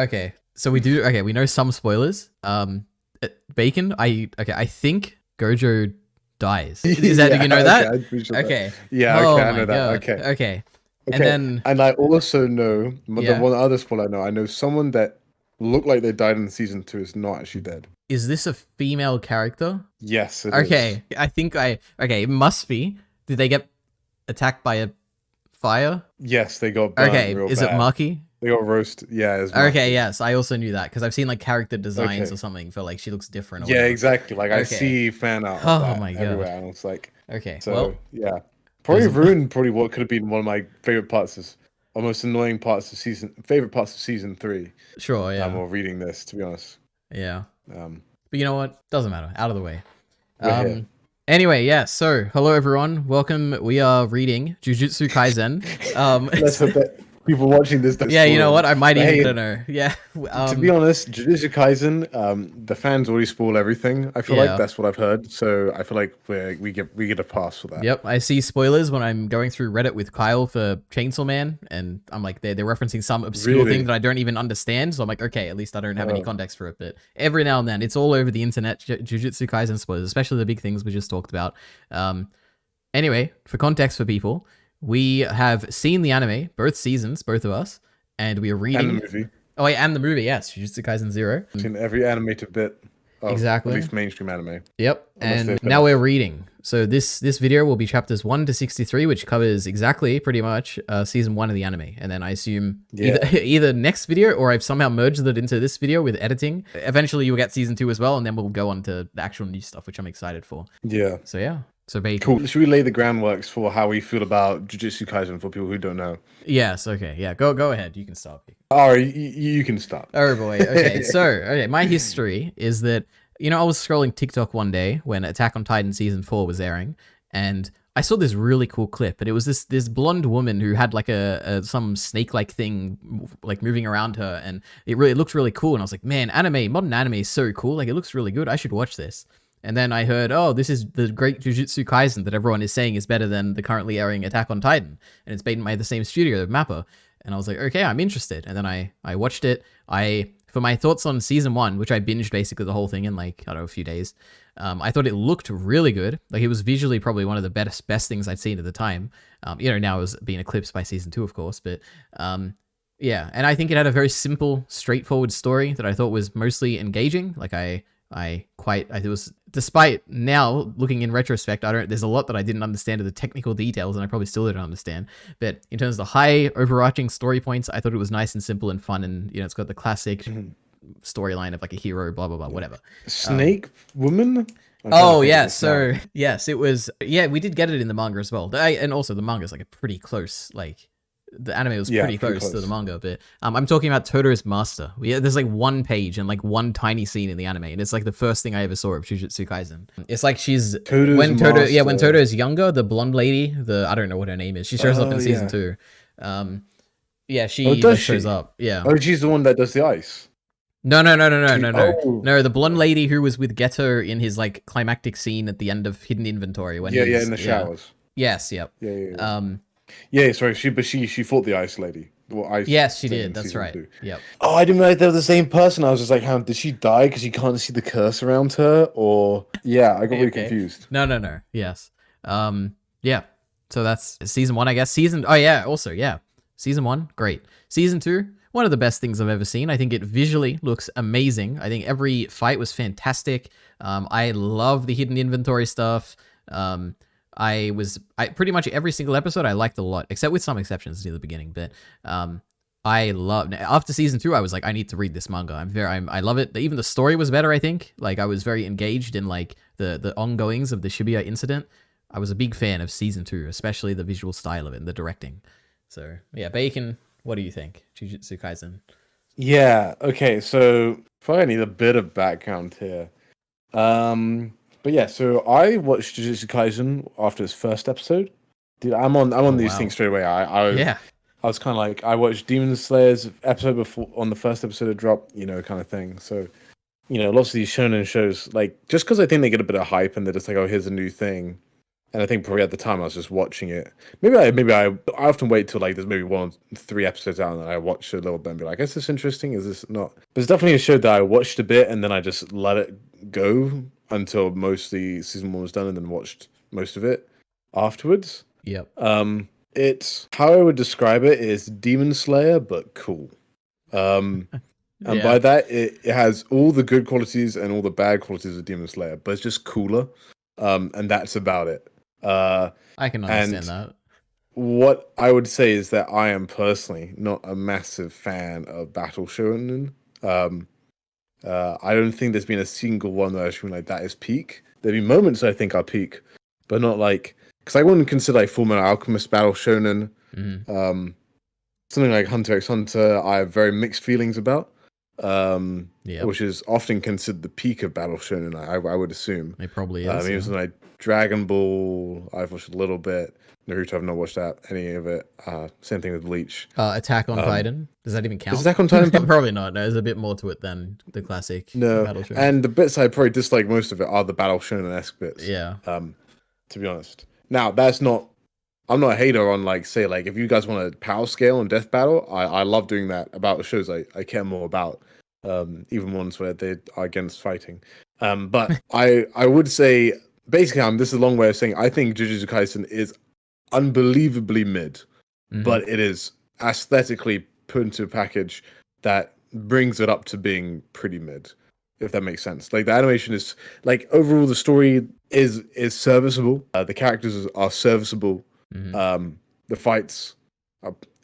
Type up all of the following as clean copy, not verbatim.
Okay, so we do. Okay, we know some spoilers. Bacon. I think Gojo dies. Is that? Do you Yeah, know okay, that? I'm pretty sure that. Okay. Yeah, okay, Oh I my know that. god. Okay. Okay. And Okay. then And I also know the yeah, one other spoiler I know someone that looked like they died in season 2 is not actually dead. is this a female character? Yes, it is. Okay, I think I. Okay, it must be. Did they get attacked by a fire? Yes, they got burnt Okay, real is it bad. Maki? They got roasted. Yeah, it's Okay, Maki. yes, I also knew that because I've seen like character designs or Okay. something for like she looks different or Yeah, whatever. exactly. Like I Okay. see fan art of Oh that my god. everywhere, and it's like, Okay, so well, yeah, probably there's ruined probably what could have been one of my favorite parts of almost annoying parts of favorite parts of season 3. sure, yeah, Or reading this, to be honest. yeah. Um, But you know what? Doesn't matter. Out of the way. we're here. Um. Anyway, yeah. So, hello everyone. Welcome. We are reading Jujutsu Kaisen. Let's hope that people watching this don't Yeah. You know spoil. what? I might But even. I hey, don't know. Yeah. to be honest, Jujutsu Kaisen, the fans already spoil everything. I feel like Yeah. that's what I've heard. So I feel like we get a pass for that. Yep. I see spoilers when I'm going through Reddit with Kyle for Chainsaw Man, and I'm like, they're referencing some obscure thing Really? that I don't even understand. So I'm like, okay, at least I don't have any Uh, context for it. But every now and then, it's all over the internet. Jujutsu Kaisen spoilers, especially the big things we just talked about. Um. Anyway, for context for people, we have seen the anime, both seasons, both of us, and we are and the reading. movie. Oh, wait, and the movie, yes, Jujutsu Kaisen Zero. Seen every animated bit of at Exactly. least mainstream anime, Yep. unless And they're now we're spin-offs. reading. So this video will be chapters 1 to 63, which covers exactly pretty much season 1 of the anime. And then I assume either Yeah. either next video or I've somehow merged it into this video with editing. Eventually you'll get season 2 as well, and then we'll go on to the actual new stuff, which I'm excited for. Yeah. So yeah. So Bacon. Cool. Should we lay the groundworks for how we feel about Jujutsu Kaisen for people who don't know? Yes, okay. Yeah, go ahead. You can start. Ari, you can start. Oh boy. Okay. So, okay, my history is that I was scrolling TikTok one day when Attack on Titan season 4 was airing, and I saw this really cool clip, and it was this blonde woman who had like a some snake-like thing like moving around her, and it looked really cool, and I was like, man, modern anime is so cool. Like it looks really good. I should watch this. And then I heard, oh, this is the great Jujutsu Kaisen that everyone is saying is better than the currently airing Attack on Titan, and it's made by the same studio, Mappa. And I was like, okay, I'm interested. And then I watched it. For my thoughts on season 1, which I binged basically the whole thing in like, I don't know, a few days. I thought it looked really good. Like it was visually probably one of the best things I'd seen at the time. Now it was being eclipsed by season 2, of course, but yeah. And I think it had a very simple, straightforward story that I thought was mostly engaging. Like it was, despite now looking in retrospect, there's a lot that I didn't understand of the technical details, and I probably still don't understand. But in terms of the high overarching story points, I thought it was nice and simple and fun, and it's got the classic storyline of like a hero, blah blah blah, whatever. Snake woman? I'm trying to Oh think of yeah, this so now. yes, it was. Yeah, we did get it in the manga as well. And also the manga is like a pretty close, like the anime was Yeah, pretty pretty close to the close. manga, but I'm talking about Totoro's master. There's like one page and like one tiny scene in the anime, and it's like the first thing I ever saw of Jujutsu Kaisen. It's like she's Toto's when Toto, yeah, when master. Toto is younger, the blonde lady, I don't know what her name is. She shows up Oh in season yeah. 2. Yeah, Oh, she does like shows she? up. Yeah. Oh, she's the one that does the ice. No, no, no, no, no, She, no, no. oh, No, the blonde lady who was with Geto in his like climactic scene at the end of Hidden Inventory when yeah, yeah, he's in the showers. Yes, yep. Yeah, yeah, yeah. Um, Yeah, sorry. She fought the ice lady. Well, ice. yes, she thing did. in That's season right. 2. Yep. Oh, I didn't realize they were the same person. I was just like, how did she die because she can't see the curse around her? Or yeah, I got really Okay. confused. No, no, no. Yes. Yeah. So that's season 1, I guess. Oh yeah. Also, yeah. Season 1, great. Season 2, one of the best things I've ever seen. I think it visually looks amazing. I think every fight was fantastic. I love the hidden inventory stuff. I pretty much every single episode I liked a lot, except with some exceptions near the beginning. But I love after season 2, I was like, I need to read this manga. I love it. Even the story was better. I think like I was very engaged in like the ongoings of the Shibuya incident. I was a big fan of season 2, especially the visual style of it and the directing. So yeah, Bacon, what do you think? Jujutsu Kaisen. Yeah. Okay. So probably need a bit of background here. But yeah. So I watched Jujutsu Kaisen after its first episode. Dude, I'm on Oh these wow. things straight away. I Yeah. was kind of like I watched Demon Slayer's episode before on the first episode of drop, kind of thing. So lots of these shonen shows, like just because I think they get a bit of hype and they're just like, oh, here's a new thing. And I think probably at the time I was just watching it. Maybe I often wait till like there's maybe 1 or 3 episodes out and then I watch it a little bit and be like, is this interesting? Is this not? But it's definitely a show that I watched a bit and then I just let it go until mostly season 1 was done and then watched most of it afterwards. Yep. It's how I would describe it is Demon Slayer but cool. And by that it has all the good qualities and all the bad qualities of Demon Slayer, but it's just cooler. And that's about it. I can understand that. What I would say is that I am personally not a massive fan of battle shonen. I don't think there's been a single one that I've been like that is peak. There've been moments I think are peak, but not like because I wouldn't consider like Fullmetal Alchemist battle shonen. Something like Hunter x Hunter, I have very mixed feelings about. Which is often considered the peak of battle shonen. I would assume it probably is. Even something like Dragon Ball, I've watched a little bit. Naruto, I've not watched any of it. Same thing with Bleach. Attack on Titan, does that even count? Is Attack on Titan? Probably not. No, there's a bit more to it than the classic battle shonen. And the bits I probably dislike most of it are the battle shonen-esque bits. Yeah. To be honest. Now that's not. I'm not a hater on like say like if you guys want a power scale and death battle, I love doing that about the shows I care more about. Even ones where they are against fighting. But I would say basically this is a long way of saying I think Jujutsu Kaisen is unbelievably mid, but it is aesthetically put into a package that brings it up to being pretty mid, if that makes sense. Like the animation is like overall the story is serviceable. The characters are serviceable. The fights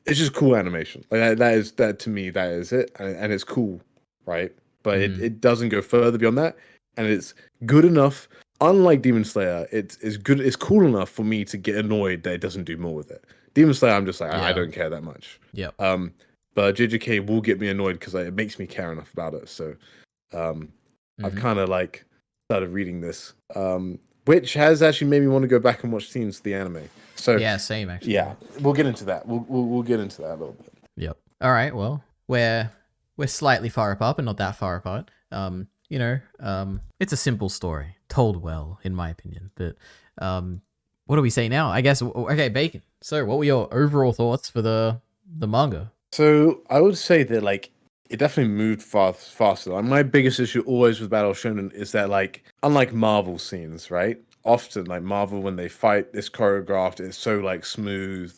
it's just cool animation. Like that to me that is it, and it's cool, right? But it doesn't go further beyond that, and it's good enough. Unlike Demon Slayer, it's good. It's cool enough for me to get annoyed that it doesn't do more with it. Demon Slayer, I'm just like I don't care that much. Yep. But JJK will get me annoyed because it makes me care enough about it. So, I've kind of like started reading this, which has actually made me want to go back and watch scenes of the anime. So yeah, same actually. Yeah, we'll get into that. We'll get into that a little bit. Yep. All right. Well, we're slightly far apart, but not that far apart. It's a simple story, told well, in my opinion. But what do we say now? I guess okay, Bacon. So, what were your overall thoughts for the manga? So, I would say that like it definitely moved faster. Like, my biggest issue always with Battle Shonen is that like unlike Marvel scenes, right? Often like Marvel when they fight, it's choreographed, it's so like smooth,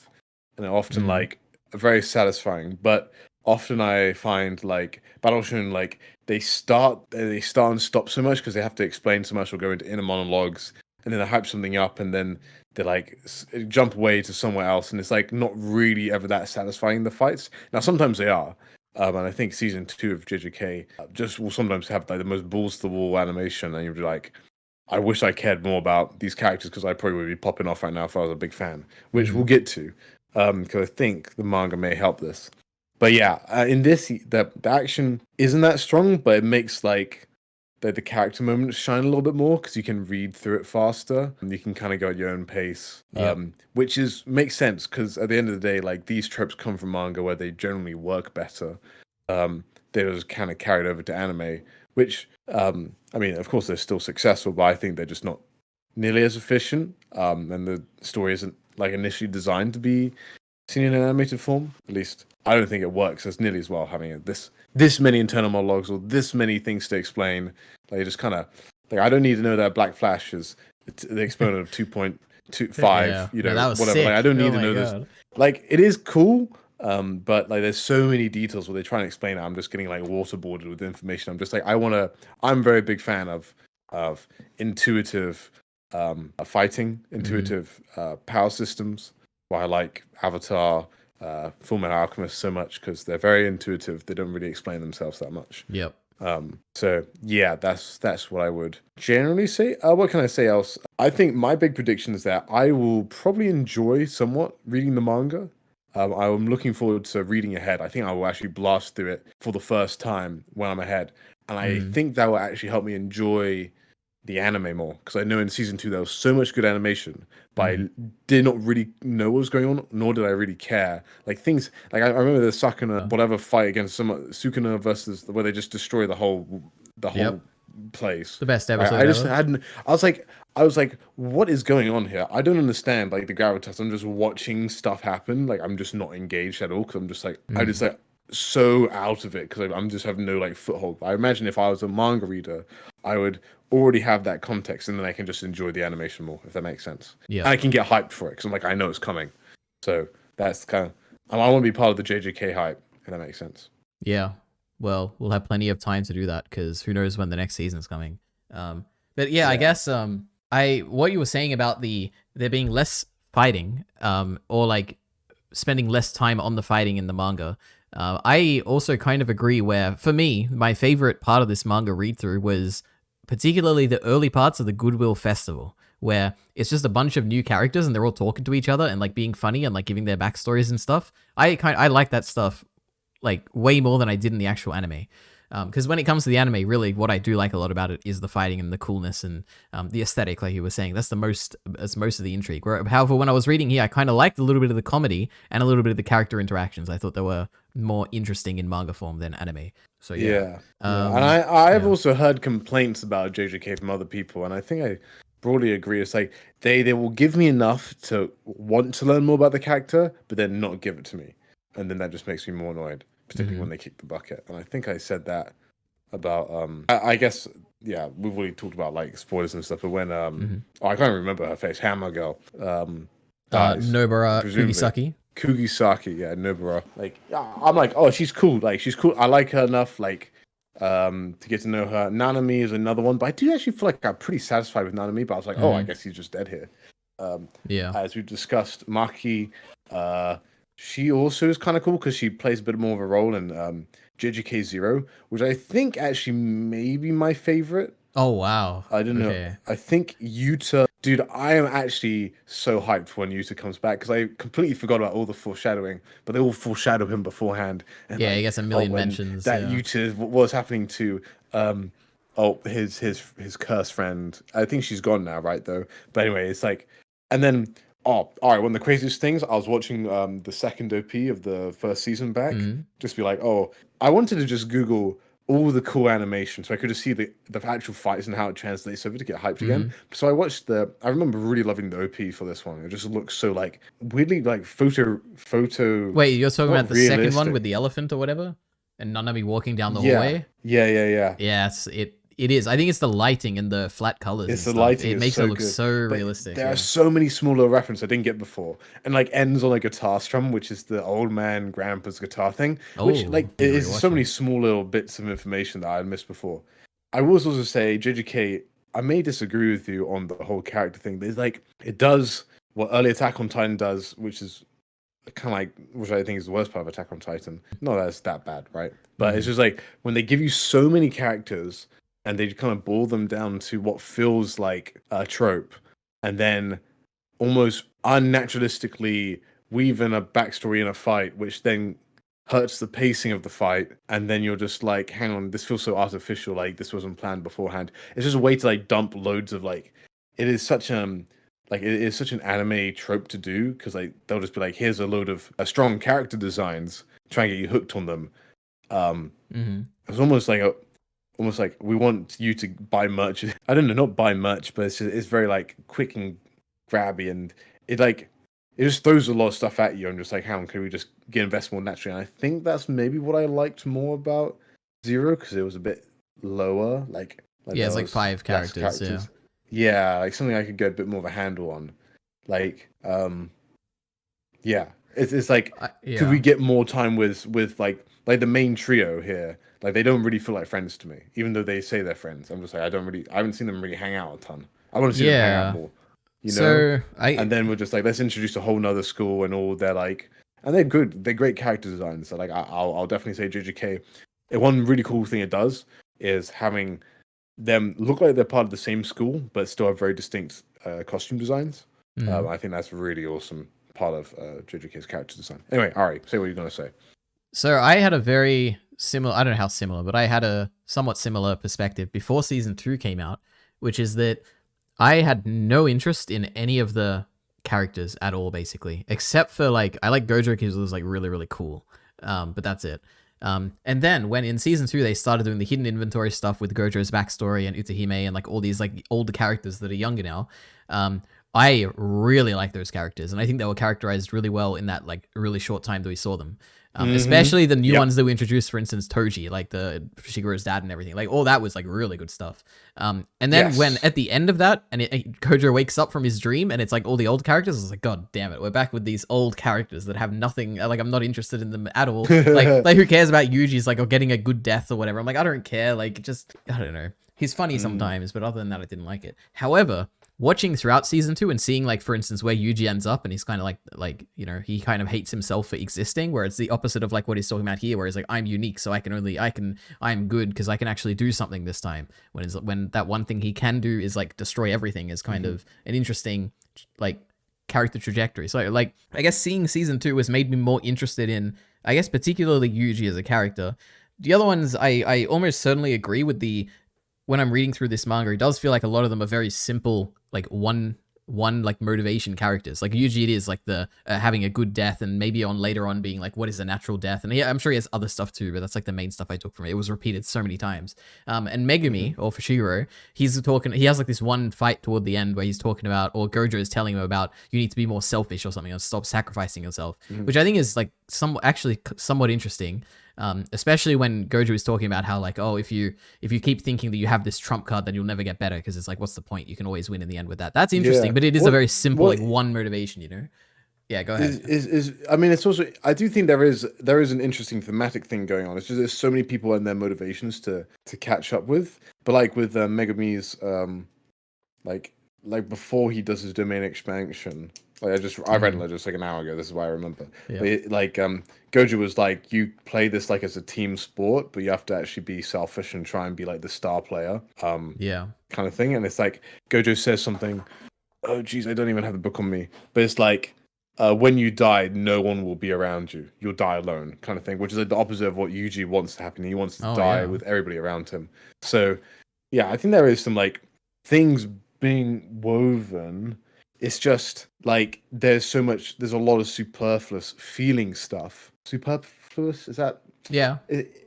and often like very satisfying. But often I find like Battle Shonen like they start and stop so much because they have to explain so much or go into inner monologues, and then they hype something up, and then they like jump away to somewhere else, and it's like not really ever that satisfying, the fights. Now sometimes they are, and I think season 2 of JJK just will sometimes have like the most balls to the wall animation, and you'll be like, I wish I cared more about these characters because I probably would be popping off right now if I was a big fan, which we'll get to, because I think the manga may help this. But yeah, in this, the action isn't that strong, but it makes like the character moments shine a little bit more because you can read through it faster and you can kind of go at your own pace, which makes sense because at the end of the day, like these tropes come from manga where they generally work better. They're just kind of carried over to anime, which I mean, of course, they're still successful, but I think they're just not nearly as efficient. And the story isn't like initially designed to be seen in an animated form. At least I don't think it works as nearly as well having this many internal monologues or this many things to explain. Like just kind of like I don't need to know that Black Flash is the exponent of 2.25. You know, that was whatever. sick. Like, I don't need to know God. this. Like it is cool. But like there's so many details where they try and explain it. I'm just getting like waterboarded with information. I'm just like I'm a very big fan of intuitive fighting, intuitive power systems. Why I like Avatar, Fullmetal Alchemist so much because they're very intuitive. They don't really explain themselves that much. Yep. So yeah, that's what I would generally say. What can I say else? I think my big prediction is that I will probably enjoy somewhat reading the manga. I'm looking forward to reading ahead. I think I will actually blast through it for the first time when I'm ahead. And I think that will actually help me enjoy the anime more. Because I know in season 2 there was so much good animation, but I did not really know what was going on, nor did I really care. Like things, like I remember the Sukuna, whatever fight against Sukuna versus where they just destroy the whole place. The best Right? episode I just ever. hadn't. I was like, what is going on here? I don't understand like the gravitas. I'm just watching stuff happen. Like I'm just not engaged at all because I'm just Mm. like so out of it because I'm just have no like foothold. I imagine if I was a manga reader, I would already have that context and then I can just enjoy the animation more if that makes sense. Yeah. And I can get hyped for it because I'm like I know it's coming. So that's kind of I want to be part of the JJK hype if that makes sense. Yeah. Well, we'll have plenty of time to do that because who knows when the next season's coming. But yeah, I Yeah. guess I what you were saying about there being less fighting, or like spending less time on the fighting in the manga. I also kind of agree. Where for me, my favorite part of this manga read through was particularly the early parts of the Goodwill Festival, where it's just a bunch of new characters and they're all talking to each other and like being funny and like giving their backstories and stuff. I like that stuff like way more than I did in the actual anime. Because when it comes to the anime, really, what I do like a lot about it is the fighting and the coolness and the aesthetic, like you were saying. That's most of the intrigue. However, when I was reading here, I kind of liked a little bit of the comedy and a little bit of the character interactions. I thought they were more interesting in manga form than anime. So yeah, Yeah, yeah. And I've yeah. also heard complaints about JJK from other people, and I think I broadly agree. It's like they will give me enough to want to learn more about the character, but then not give it to me, and then that just makes me more annoyed, particularly when Hmm. they kick the bucket. And I think I said that about I guess yeah, we've already talked about like spoilers and stuff, but when Hmm. oh I can't remember her face, Hammer Girl dies, Nobara presumably. Kugisaki. Kugisaki, yeah, Nobara. Like, yeah, I'm like, oh, she's cool. Like, she's cool. I like her enough, like, to get to know her. Nanami is another one, but I do actually feel like I'm pretty satisfied with Nanami. But I was like, oh, I Hmm. guess he's just dead here. Yeah. As we discussed, Maki, she also is kind of cool because she plays a bit more of a role in JJK Zero, which I think actually may be my favorite. Oh wow. I don't know. Okay. I think Yuta, dude, I am actually so hyped for when Yuta comes back because I completely forgot about all the foreshadowing, but they all foreshadow him beforehand. And Yeah, he like, gets a oh, million when mentions. that Yeah. Yuta, what was happening to, oh, his cursed friend. I think she's gone now, right? Though. But anyway, it's like, and then, oh, all right. One of the craziest things, I was watching the second OP of the first season back, Hmm. just be like, oh, I wanted to just Google all the cool animation so I could just see the actual fights and how it translates over to get hyped again. Hmm. So I watched I remember really loving the OP for this one. It just looks so like weirdly like photo Wait, you're talking about not the second one with realistic. the elephant or whatever, and Nanami walking down the Yeah. hallway? Yeah. Yes, it is. I think it's the lighting and the flat colors It's and the stuff. lighting It is makes it so look good. so But realistic. there are Yeah. so many small little references I didn't get before. And like ends on a guitar strum, which is the old man grandpa's guitar thing. Which Oh, like need it to is so rewatch many it. small little bits of information that I had missed before. I will also say JJK, I may disagree with you on the whole character thing, but it's like it does what early Attack on Titan does, which is kind of like which I think is the worst part of Attack on Titan. Not that it's that bad, right? But it's Hmm. just like when they give you so many characters and they kind of boil them down to what feels like a trope, and then almost unnaturalistically weave in a backstory in a fight, which then hurts the pacing of the fight, and then you're just like, hang on, this feels so artificial, like this wasn't planned beforehand. It's just a way to like dump loads of like it is such like it is such an anime trope to do because like they'll just be like, here's a load of strong character designs, try and get you hooked on them. Um Hmm. it's almost like we want you to buy merch. I don't know, not buy merch, but it's very like quick and grabby, and it like it just throws a lot of stuff at you. I'm just like, how can we just get invest more naturally? And I think that's maybe what I liked more about Zero because it was a bit lower, like Yeah, there it's like was 5 less characters. Yeah. characters. Yeah, like something I could get a bit more of a handle on. Like, yeah, it's like could we Yeah. get more time with like the main trio here? Like they don't really feel like friends to me, even though they say they're friends. I'm just like I haven't seen them really hang out a ton. I want to see them hang out Yeah. more, you know. So I And then we're just like let's introduce a whole nother school and all they're like, and they're good. They're great character designs. So like I'll definitely say JJK. One really cool thing it does is having them look like they're part of the same school, but still have very distinct costume designs. mhm. I think that's really awesome part of JJK's character design. Anyway, Ari, say what you're gonna say. So I had a very similar, I don't know how similar, but I had a somewhat similar perspective before season 2 came out, which is that I had no interest in any of the characters at all, basically, except for like, I like Gojo because it was like really, really cool. But that's it. And then when in season 2 they started doing the hidden inventory stuff with Gojo's backstory and Utahime and like all these like older characters that are younger now, I really like those characters, and I think they were characterized really well in that like really short time that we saw them. Especially the new ones that we introduced, for instance, Toji, like the Shigeru's dad and everything. Like all that was like really good stuff. And then when at the end of that, and Gojo wakes up from his dream, and it's like all the old characters, I was like, God damn it, we're back with these old characters that have nothing. Like I'm not interested in them at all. like who cares about Yuji's like or getting a good death or whatever? I'm like, I don't care. Like just I don't know. He's funny sometimes, but other than that, I didn't like it. However, watching throughout season 2 and seeing like for instance where Yuji ends up and he's kind of like you know he kind of hates himself for existing, where it's the opposite of like what he's talking about here, where he's like I'm unique so I'm good because I can actually do something this time, when that one thing he can do is like destroy everything is kind of an interesting like character trajectory. So like I guess seeing season 2 has made me more interested in I guess particularly Yuji as a character. The other ones I almost certainly agree with when I'm reading through this manga, it does feel like a lot of them are very simple, like one like motivation characters. Like usually it is like the having a good death, and maybe on later on being like what is a natural death. And yeah, I'm sure he has other stuff too, but that's like the main stuff I took from it. It was repeated so many times. And Megumi or Fushiguro, he has like this one fight toward the end where he's talking about, or Gojo is telling him about, you need to be more selfish or something, or stop sacrificing yourself, which I think is like somewhat interesting. Especially when Gojo is talking about how like, oh, if you keep thinking that you have this trump card, then you'll never get better, because it's like, what's the point? You can always win in the end with that. That's interesting, but it is a very simple like one motivation, you know. Yeah, go ahead. I mean, it's also I do think there is an interesting thematic thing going on. It's just there's so many people and their motivations to catch up with. But like with Megumi's like before he does his domain expansion, like I read it just like an hour ago. This is why I remember. Yeah. But Gojo was like, you play this like as a team sport, but you have to actually be selfish and try and be like the star player. Kind of thing. And it's like Gojo says something. Oh geez, I don't even have the book on me. But it's like, when you die, no one will be around you. You'll die alone, kind of thing. Which is like the opposite of what Yuji wants to happen. He wants to die with everybody around him. So yeah, I think there is some like things being woven. It's just like there's a lot of superfluous feeling stuff. Superfluous, is that? Yeah.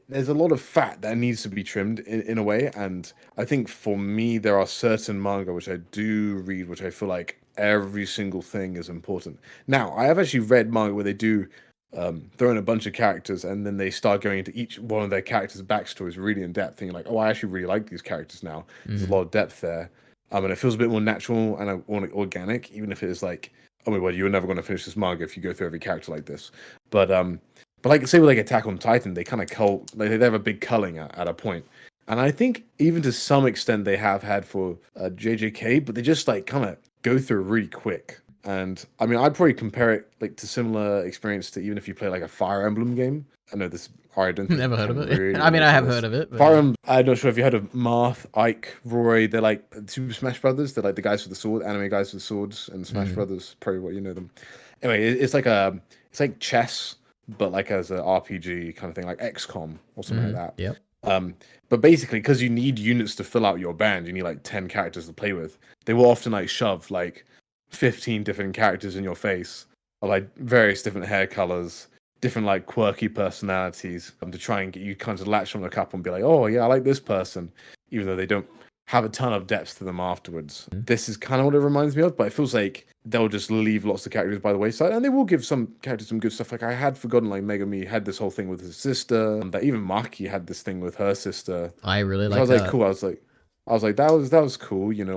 There's a lot of fat that needs to be trimmed in a way, and I think for me there are certain manga which I do read which I feel like every single thing is important. Now I have actually read manga where they do throw in a bunch of characters and then they start going into each one of their characters' backstories really in depth, and you're like, oh, I actually really like these characters now. There's a lot of depth there. And it feels a bit more natural and organic, even if it is like, oh my god, you're never going to finish this manga if you go through every character like this. But like say with like Attack on Titan, they kind of they have a big culling at a point, and I think even to some extent they have had for JJK, but they just like kind of go through really quick. And I mean, I'd probably compare it like to similar experience to even if you play like a Fire Emblem game. I know this. I don't never heard of it. Really I mean, I have heard of it. But... Fire Emblem. I'm not sure if you heard of Marth, Ike, Roy. They're like Super Smash Brothers. They're like the guys with the sword, anime guys with swords, and Smash Brothers. Probably what you know them. Anyway, it's like chess, but like as an RPG kind of thing, like XCOM or something like that. Yep. But basically, because you need units to fill out your band, you need like 10 characters to play with. They will often like shove like 15 different characters in your face, of like various different hair colors, different like quirky personalities, to try and get you kind of latch on a couple and be like, oh yeah, I like this person, even though they don't have a ton of depth to them afterwards. This is kind of what it reminds me of, but it feels like they'll just leave lots of characters by the wayside, and they will give some characters some good stuff. Like I had forgotten, like Megumi had this whole thing with his sister, and that even Maki had this thing with her sister. I really like. I was like, cool. I was like, that was cool. You know,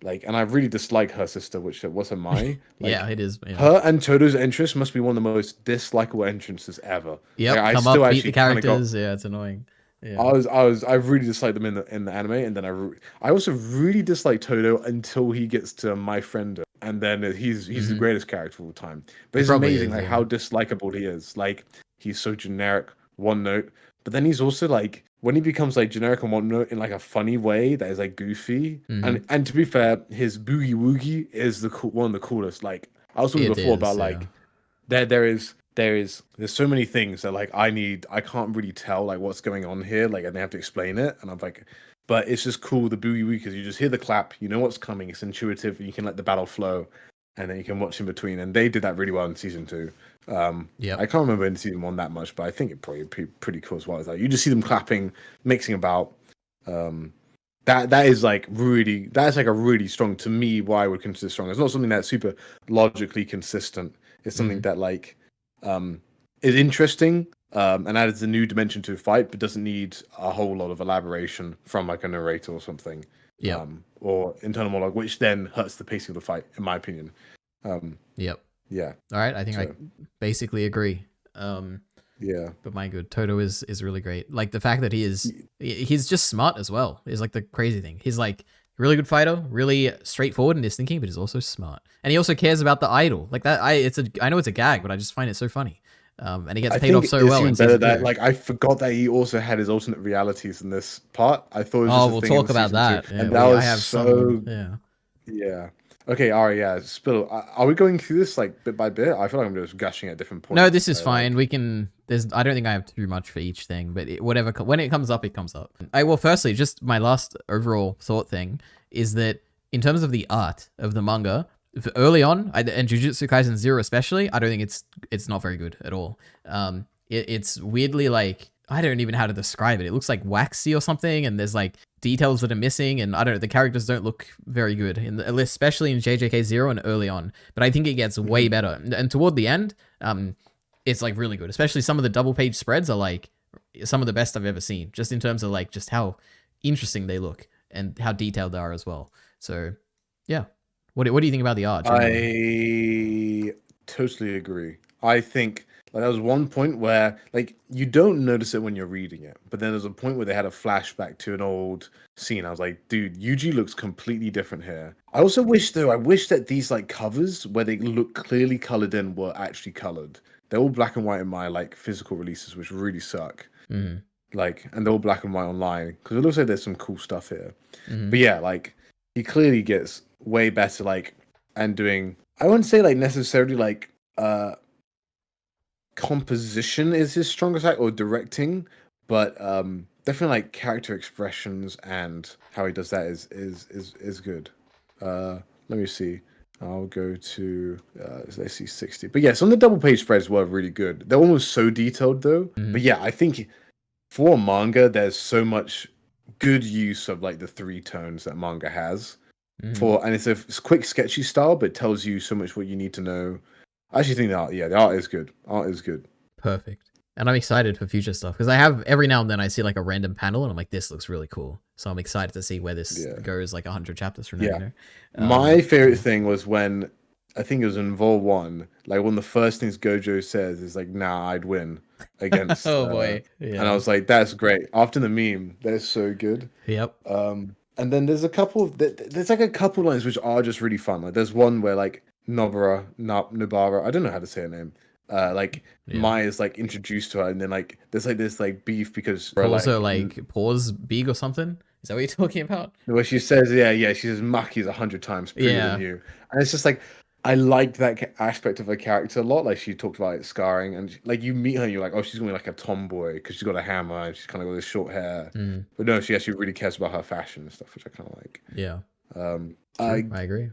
and I really dislike her sister, which was a Mai. Yeah, it is. Yeah. Her and Toto's entrance must be one of the most dislikable entrances ever. Yep, like, come up, beat the characters. Yeah, it's annoying. Yeah. I really disliked them in the anime, and then I also really dislike Toto until he gets to My Friend, and then he's the greatest character of all time. But it's amazing how dislikable he is. Like he's so generic, one note, but then he's also like when he becomes like generic and one note in like a funny way that is like goofy. And to be fair, his boogie woogie is one of the coolest. Like I was talking before about like there's so many things that like I can't really tell like what's going on here, like, and they have to explain it, and I'm like, but it's just cool, the boogie woogie, because you just hear the clap, you know what's coming, it's intuitive, and you can let the battle flow. and then you can watch in between. And they did that really well in season 2. Yep. I can't remember in season 1 that much, but I think it probably pretty cool as well. It's like you just see them clapping, mixing about. That is like really, that's like a really strong, to me, what I would consider strong. It's not something that's super logically consistent. It's something that like is interesting and adds a new dimension to a fight, but doesn't need a whole lot of elaboration from like a narrator or something. Yep. Or internal monologue, which then hurts the pacing of the fight, in my opinion. Yep. Yeah. All right. I think I basically agree. Yeah. But my good, Toto is really great. Like the fact that he's just smart as well is like the crazy thing. He's like really good fighter, really straightforward in his thinking, but he's also smart. And he also cares about the idol. Like that, I know it's a gag, but I just find it so funny. And he gets paid off so well. It's better that, like, I forgot that he also had his alternate realities in this part. I thought it was just we'll a thing talk in about that. Yeah, and that was so yeah. Yeah. Okay, Ari, yeah. Spill. Are we going through this like bit by bit? I feel like I'm just gushing at different points. No, this is fine. We can. I don't think I have too much for each thing, but whatever. When it comes up, it comes up. Firstly, just my last overall thought thing is that in terms of the art of the manga, early on, and Jujutsu Kaisen 0 especially, I don't think it's not very good at all. It's weirdly like, I don't even know how to describe it. It looks like waxy or something, and there's like details that are missing, and I don't know, the characters don't look very good, especially in JJK 0 and early on. But I think it gets way better, and toward the end, it's like really good. Especially some of the double page spreads are like some of the best I've ever seen, just in terms of like just how interesting they look and how detailed they are as well. So yeah, what do you think about the art generally? I totally agree. I think like there was one point where like you don't notice it when you're reading it, but then there's a point where they had a flashback to an old scene. I was like, dude, Yuji looks completely different here. I also wish that these like covers where they look clearly colored in were actually colored. They're all black and white in my like physical releases, which really suck. Like, and they're all black and white online because it looks like there's some cool stuff here. But yeah, like he clearly gets way better, like, and doing. I wouldn't say like necessarily like composition is his strongest act or directing, but definitely like character expressions and how he does that is good. Let me see. I'll go to let's see 60. But yeah, some of the double page spreads were really good. They're almost so detailed though. But yeah, I think for manga, there's so much good use of like the 3 tones that manga has. And it's a quick sketchy style, but it tells you so much what you need to know. I actually think the art is good. Art is good. Perfect. And I'm excited for future stuff because I have every now and then I see like a random panel and I'm like, this looks really cool. So I'm excited to see where this goes like 100 chapters from now. You know? My favorite thing was when I think it was in Vol 1, like one of the first things Gojo says is like, nah, I'd win against. Oh boy. And I was like, that's great. After the meme, that's so good. Yep. And then there's a couple lines which are just really fun. Like there's one where like Nobara, I don't know how to say her name. Mai is like introduced to her, and then like there's like this like beef because also like pause big or something. Is that what you're talking about? Where she says, she says Maki's 100 times prettier than you, and it's just like I like that aspect of her character a lot. Like she talked about it scarring, and like you meet her, and you're like, oh, she's gonna be like a tomboy because she's got a hammer and she's kind of got this short hair. But no, she actually really cares about her fashion and stuff, which I kind of like. Yeah. I agree.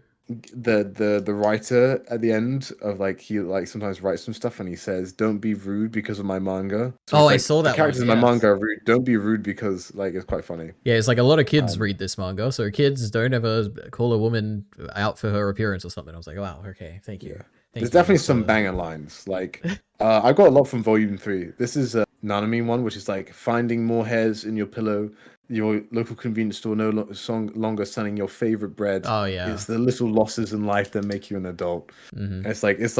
The writer at the end of like he like sometimes writes some stuff and he says, "Don't be rude because of my manga." So I saw that. The characters in my manga are rude. Don't be rude because like it's quite funny. Yeah, it's like a lot of kids read this manga, so kids don't ever call a woman out for her appearance or something. I was like, wow, okay, thank you. There's definitely some banger lines. Like I got a lot from Volume 3. This is a Nanami one, which is like finding more hairs in your pillow. Your local convenience store no longer selling your favorite bread. Oh yeah, it's the little losses in life that make you an adult. It's like this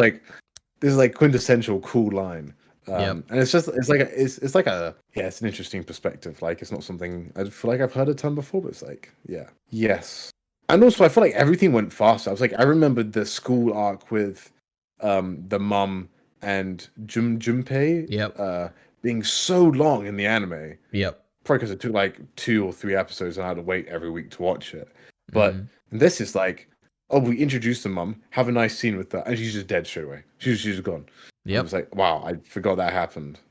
is like quintessential cool line. And it's an interesting perspective. Like it's not something I feel like I've heard a ton before, but it's like yes. And also I feel like everything went faster. I remembered the school arc with the mum and Junpei being so long in the anime. Probably because it took like 2 or 3 episodes and I had to wait every week to watch it. But this is like, oh, we introduced the mum, have a nice scene with her, and she's just dead straight away. She's gone. I was like, wow, I forgot that happened.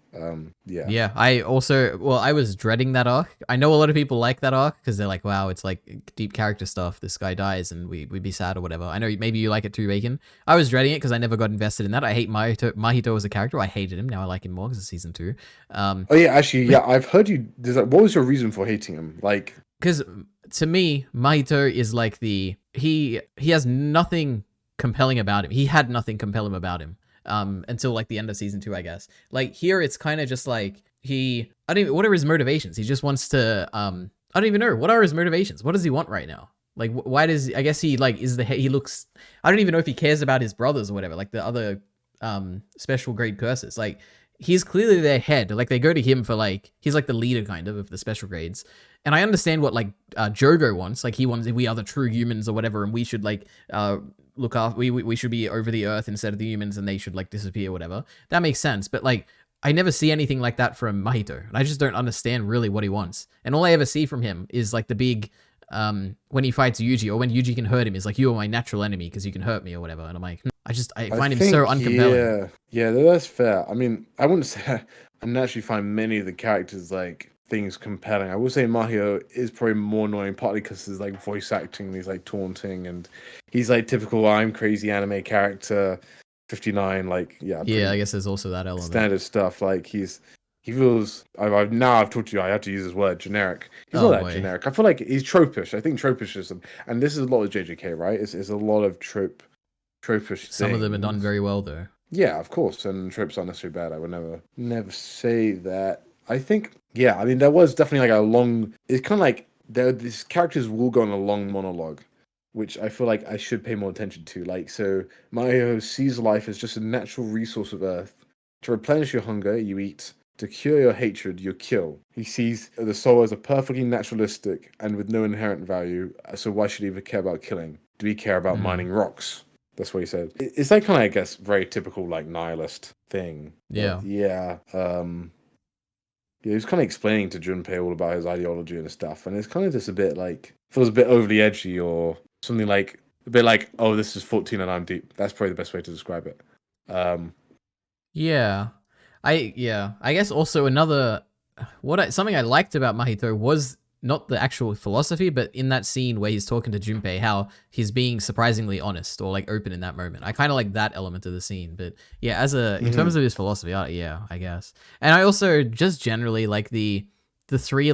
Yeah. Yeah, I was dreading that arc. I know a lot of people like that arc because they're like, wow, it's like deep character stuff. This guy dies and we'd be sad or whatever. I know maybe you like it too, Bacon. I was dreading it because I never got invested in that. I hate Mahito as a character. I hated him. Now I like him more because of season 2. Oh yeah, actually, yeah, I've heard you. What was your reason for hating him? Like, Because to me, Mahito is like he has nothing compelling about him. He had nothing compelling about him until like the end of season 2, I guess. Like here, it's kind of just like I don't even, what are his motivations? He just wants to I don't even know, what are his motivations? What does he want right now? Like why does, I guess he like he looks, I don't even know if he cares about his brothers or whatever, like the other special grade curses. Like he's clearly their head. Like they go to him for like, he's like the leader kind of the special grades. And I understand what like Jogo wants. Like he wants, we are the true humans or whatever, and we should like look after, we should be over the earth instead of the humans, and they should like disappear or whatever. That makes sense. But like I never see anything like that from Mahito, and I just don't understand really what he wants. And all I ever see from him is like the big when he fights Yuji, or when Yuji can hurt him, is like, you are my natural enemy because you can hurt me or whatever. And I'm like, I find him so uncompelling. Yeah, that's fair. I mean, I wouldn't say I naturally find many of the characters like things compelling. I would say Mahio is probably more annoying, partly because his like voice acting, he's like taunting, and he's like typical I'm crazy anime character, 59. Like Yeah, I guess there's also that element. Standard stuff. Like he feels. I've talked to you. I have to use his word. Generic. He's not that generic. I feel like he's tropish. I think tropishism, and this is a lot of JJK, right? It's a lot of tropish. Some of them are done very well, though. Yeah, of course, and tropes aren't necessarily bad. I would never say that. I think, yeah. I mean, there was definitely like a long. It's kind of like these characters will go on a long monologue, which I feel like I should pay more attention to. Like, so Mario sees life as just a natural resource of Earth. To replenish your hunger, you eat. To cure your hatred, you kill. He sees the soul as a perfectly naturalistic and with no inherent value, so why should he even care about killing? Do we care about mining rocks? That's what he said. It's like kind of, I guess, very typical like nihilist thing. Yeah. But yeah. He was kind of explaining to Junpei all about his ideology and stuff, and it's kind of just a bit like, feels a bit overly edgy or something like, a bit like, oh, this is 14 and I'm deep. That's probably the best way to describe it. Yeah. I guess also something I liked about Mahito was not the actual philosophy, but in that scene where he's talking to Junpei, how he's being surprisingly honest or like open in that moment. I kind of like that element of the scene, but yeah, in terms of his philosophy, yeah, I guess. And I also just generally like the two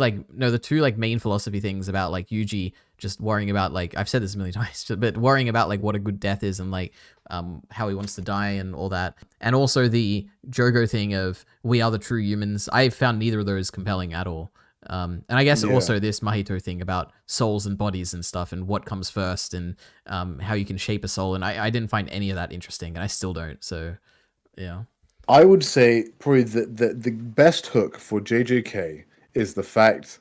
like main philosophy things about like Yuji just worrying about, like, I've said this a million times, but worrying about like what a good death is and like how he wants to die and all that. And also the Jogo thing of we are the true humans. I found neither of those compelling at all. And I guess also this Mahito thing about souls and bodies and stuff and what comes first and how you can shape a soul. And I didn't find any of that interesting, and I still don't. So, yeah. I would say probably the best hook for JJK is the fact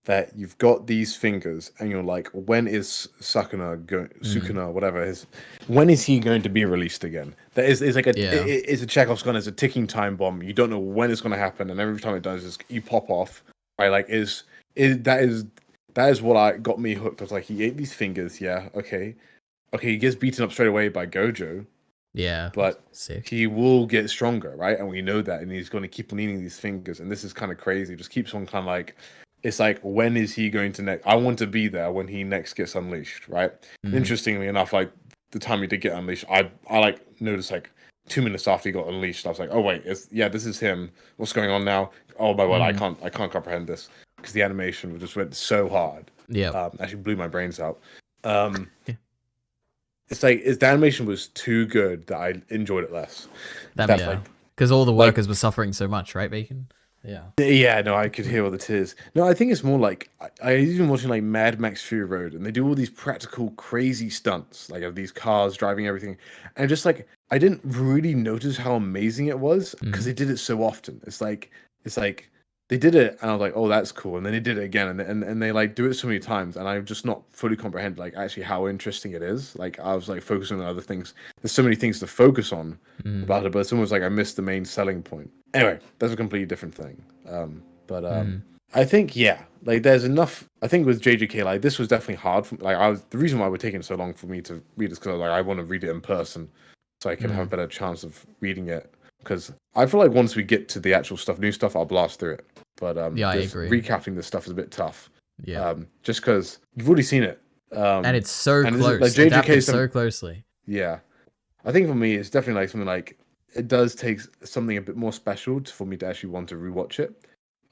that you've got these fingers and you're like, when is Sukuna, whatever it is, when is he going to be released again? That is like it's a Chekhov's gun, it's a ticking time bomb. You don't know when it's going to happen, and every time it does, you pop off. Right, like that is what got me hooked. I was like, he ate these fingers, yeah, okay, he gets beaten up straight away by Gojo, yeah, but sick. He will get stronger, right? And we know that, and he's going to keep on eating these fingers, and this is kind of crazy. Just keeps on kind of like, it's like, when is he going to next? I want to be there when he next gets unleashed, right? Interestingly enough, like the time he did get unleashed, I like noticed like 2 minutes after he got unleashed, I was like, oh wait, this is him. What's going on now? Oh my god, I can't comprehend this, because the animation just went so hard. Yeah, actually blew my brains out. It's like the animation was too good that I enjoyed it less. Because all the workers were suffering so much, right, Bacon? Yeah, no, I could hear all the tears. No, I think it's more like I even watching like Mad Max Fury Road, and they do all these practical crazy stunts, like of these cars driving everything, and just like I didn't really notice how amazing it was because they did it so often. It's like they did it, and I was like, oh, that's cool, and then they did it again, and they like do it so many times, and I've just not fully comprehended like actually how interesting it is. Like I was like focusing on other things. There's so many things to focus on about it, but it's almost like I missed the main selling point. Anyway, that's a completely different thing. I think like there's enough. I think with JJK, like this was definitely hard for like the reason why we're taking so long for me to read is because like I want to read it in person so I can have a better chance of reading it. because I feel like once we get to the actual stuff, new stuff, I'll blast through it. But Yeah, I just agree. recapping this stuff is a bit tough. Yeah. Just because you've already seen it. And it's so and close. like Adapted so closely. Yeah. I think for me, it's definitely like something like it does take something a bit more special for me to actually want to rewatch it.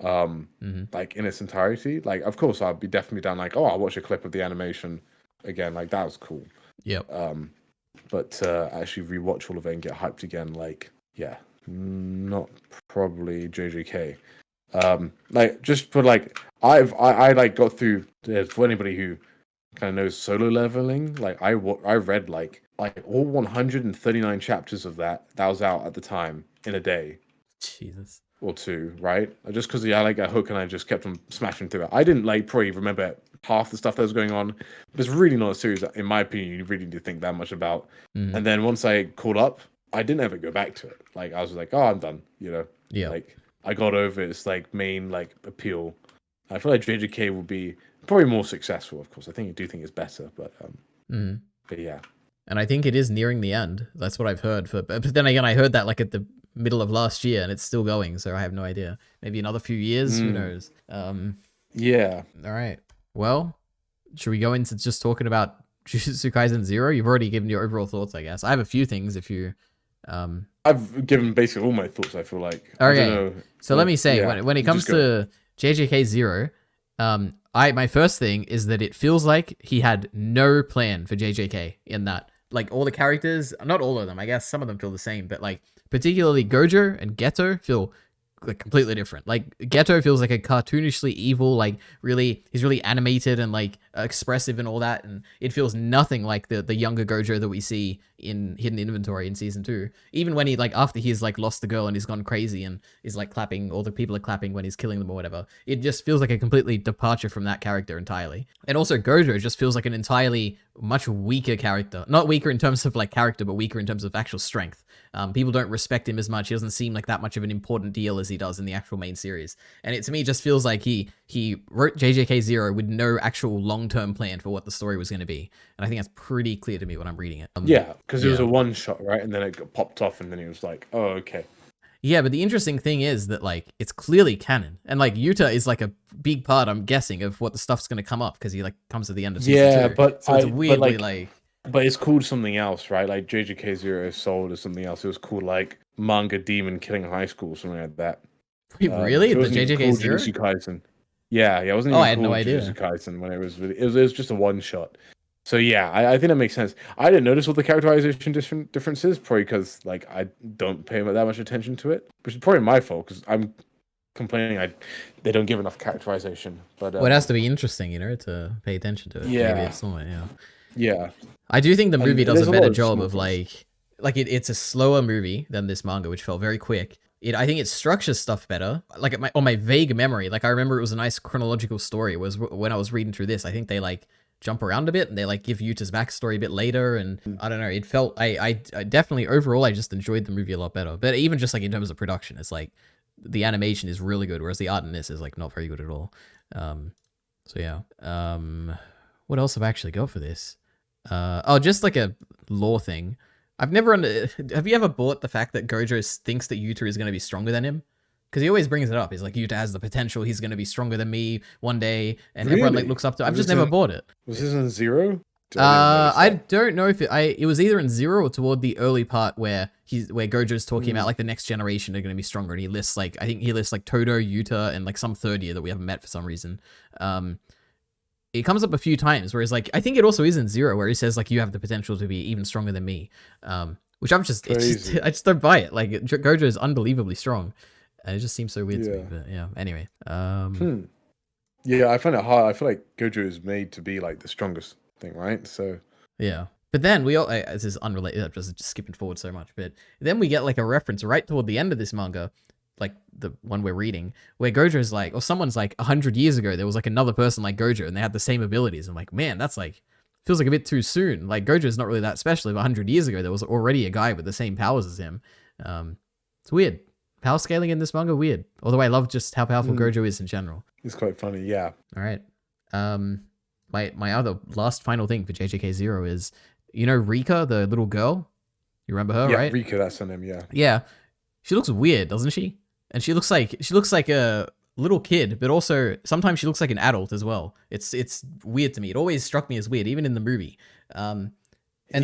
Like in its entirety. Like, of course, I'll be definitely down. Like, oh, I'll watch a clip of the animation again. Like, that was cool. Yep. But actually rewatch all of it and get hyped again. Like, yeah, not probably JJK. Like just for like I like got through for anybody who kind of knows solo leveling. Like I read like all 139 chapters of that was out at the time in a day. Jesus. Or two, right? Just because I like a hook and I just kept on smashing through it. I didn't like probably remember half the stuff that was going on. But it's really not a series that, in my opinion, you really need to think that much about. And then once I caught up, I didn't ever go back to it. Like I was like, oh, I'm done. You know? Yeah. Like I got over its like main like appeal. I feel like JJK will be probably more successful. Of course, I do think it's better, but yeah. And I think it is nearing the end. That's what I've heard. But then again, I heard that like at the middle of last year, and it's still going. So I have no idea. Maybe another few years. Who knows? Yeah. All right. Well, should we go into just talking about Jujutsu Kaisen 0? You've already given your overall thoughts, I guess. I have a few things. If you, I've given basically all my thoughts. I feel like. Okay. So let me say, when it comes to JJK 0, my first thing is that it feels like he had no plan for JJK in that. Like all the characters, not all of them, I guess some of them feel the same, but like particularly Gojo and Geto feel like completely different. Like Geto feels like a cartoonishly evil, like he's really animated and like expressive and all that, and it feels nothing like the younger Gojo that we see in Hidden Inventory in season 2. Even when he like after he's like lost the girl and he's gone crazy and is like clapping, all the people are clapping when he's killing them or whatever. It just feels like a completely departure from that character entirely. And also Gojo just feels like an entirely much weaker character. Not weaker in terms of like character, but weaker in terms of actual strength. People don't respect him as much. He doesn't seem like that much of an important deal as he does in the actual main series. And it to me just feels like he wrote JJK 0 with no actual long-term plan for what the story was going to be. And I think that's pretty clear to me when I'm reading it. Yeah, because it was a one-shot, right? And then it got popped off and then he was like, oh, okay. Yeah, but the interesting thing is that like it's clearly canon. And like Yuta is like a big part, I'm guessing, of what the stuff's going to come up because he like comes at the end of season 2. But so it's weirdly But it's called something else, right? Like JJK 0 is sold as something else. It was called like Manga Demon Killing High School, something like that. Wait, really? So the JJK 0? Jujutsu Kaisen. Yeah, it wasn't. I had no idea. Jujutsu Kaisen when it was just a one shot. So yeah, I think that makes sense. I didn't notice all the characterization differences, probably because like I don't pay that much attention to it, which is probably my fault because I'm complaining they don't give enough characterization. But well, it has to be interesting, to pay attention to it. Yeah, maybe it's not. Yeah. Yeah. I do think the movie does a better job of it's a slower movie than this manga, which felt very quick. I think it structures stuff better. Like on my vague memory, like I remember it was a nice chronological story. It was when I was reading through this, I think they like jump around a bit and they like give Yuta's backstory a bit later. And I don't know, it felt, I definitely overall, I just enjoyed the movie a lot better. But even just like in terms of production, it's like the animation is really good, whereas the art in this is like not very good at all. So yeah. What else have I actually got for this? Just like a lore thing. Have you ever bought the fact that Gojo thinks that Yuta is going to be stronger than him? Because he always brings it up. He's like, Yuta has the potential. He's going to be stronger than me one day. And everyone like looks up to. I've just never bought it. Was this in 0? I don't know if it was either in 0 or toward the early part where Gojo's talking about like the next generation are going to be stronger. And he lists like, I think he lists like Todo, Yuta, and like some third year that we haven't met for some reason. It comes up a few times, whereas like I think it also is in 0 where he says like you have the potential to be even stronger than me, which I just don't buy it. Like Gojo is unbelievably strong, and it just seems so weird to me. But yeah, anyway. Yeah, I find it hard. I feel like Gojo is made to be like the strongest thing, right? So yeah, but then we all this is unrelated. I'm just skipping forward so much, but then we get like a reference right toward the end of this manga, like the one we're reading, where Gojo's like, or someone's like 100 years ago, there was like another person like Gojo and they had the same abilities. I'm like, man, that's like, feels like a bit too soon. Like Gojo's not really that special. But 100 years ago, there was already a guy with the same powers as him. It's weird. Power scaling in this manga, weird. Although I love just how powerful Gojo is in general. It's quite funny, yeah. All right. My other last final thing for JJK 0 is, Rika, the little girl? You remember her, right? Yeah, Rika, that's her name, yeah. Yeah. she looks weird, doesn't she? And she looks like a little kid, but also sometimes she looks like an adult as well. It's weird to me. It always struck me as weird, even in the movie. And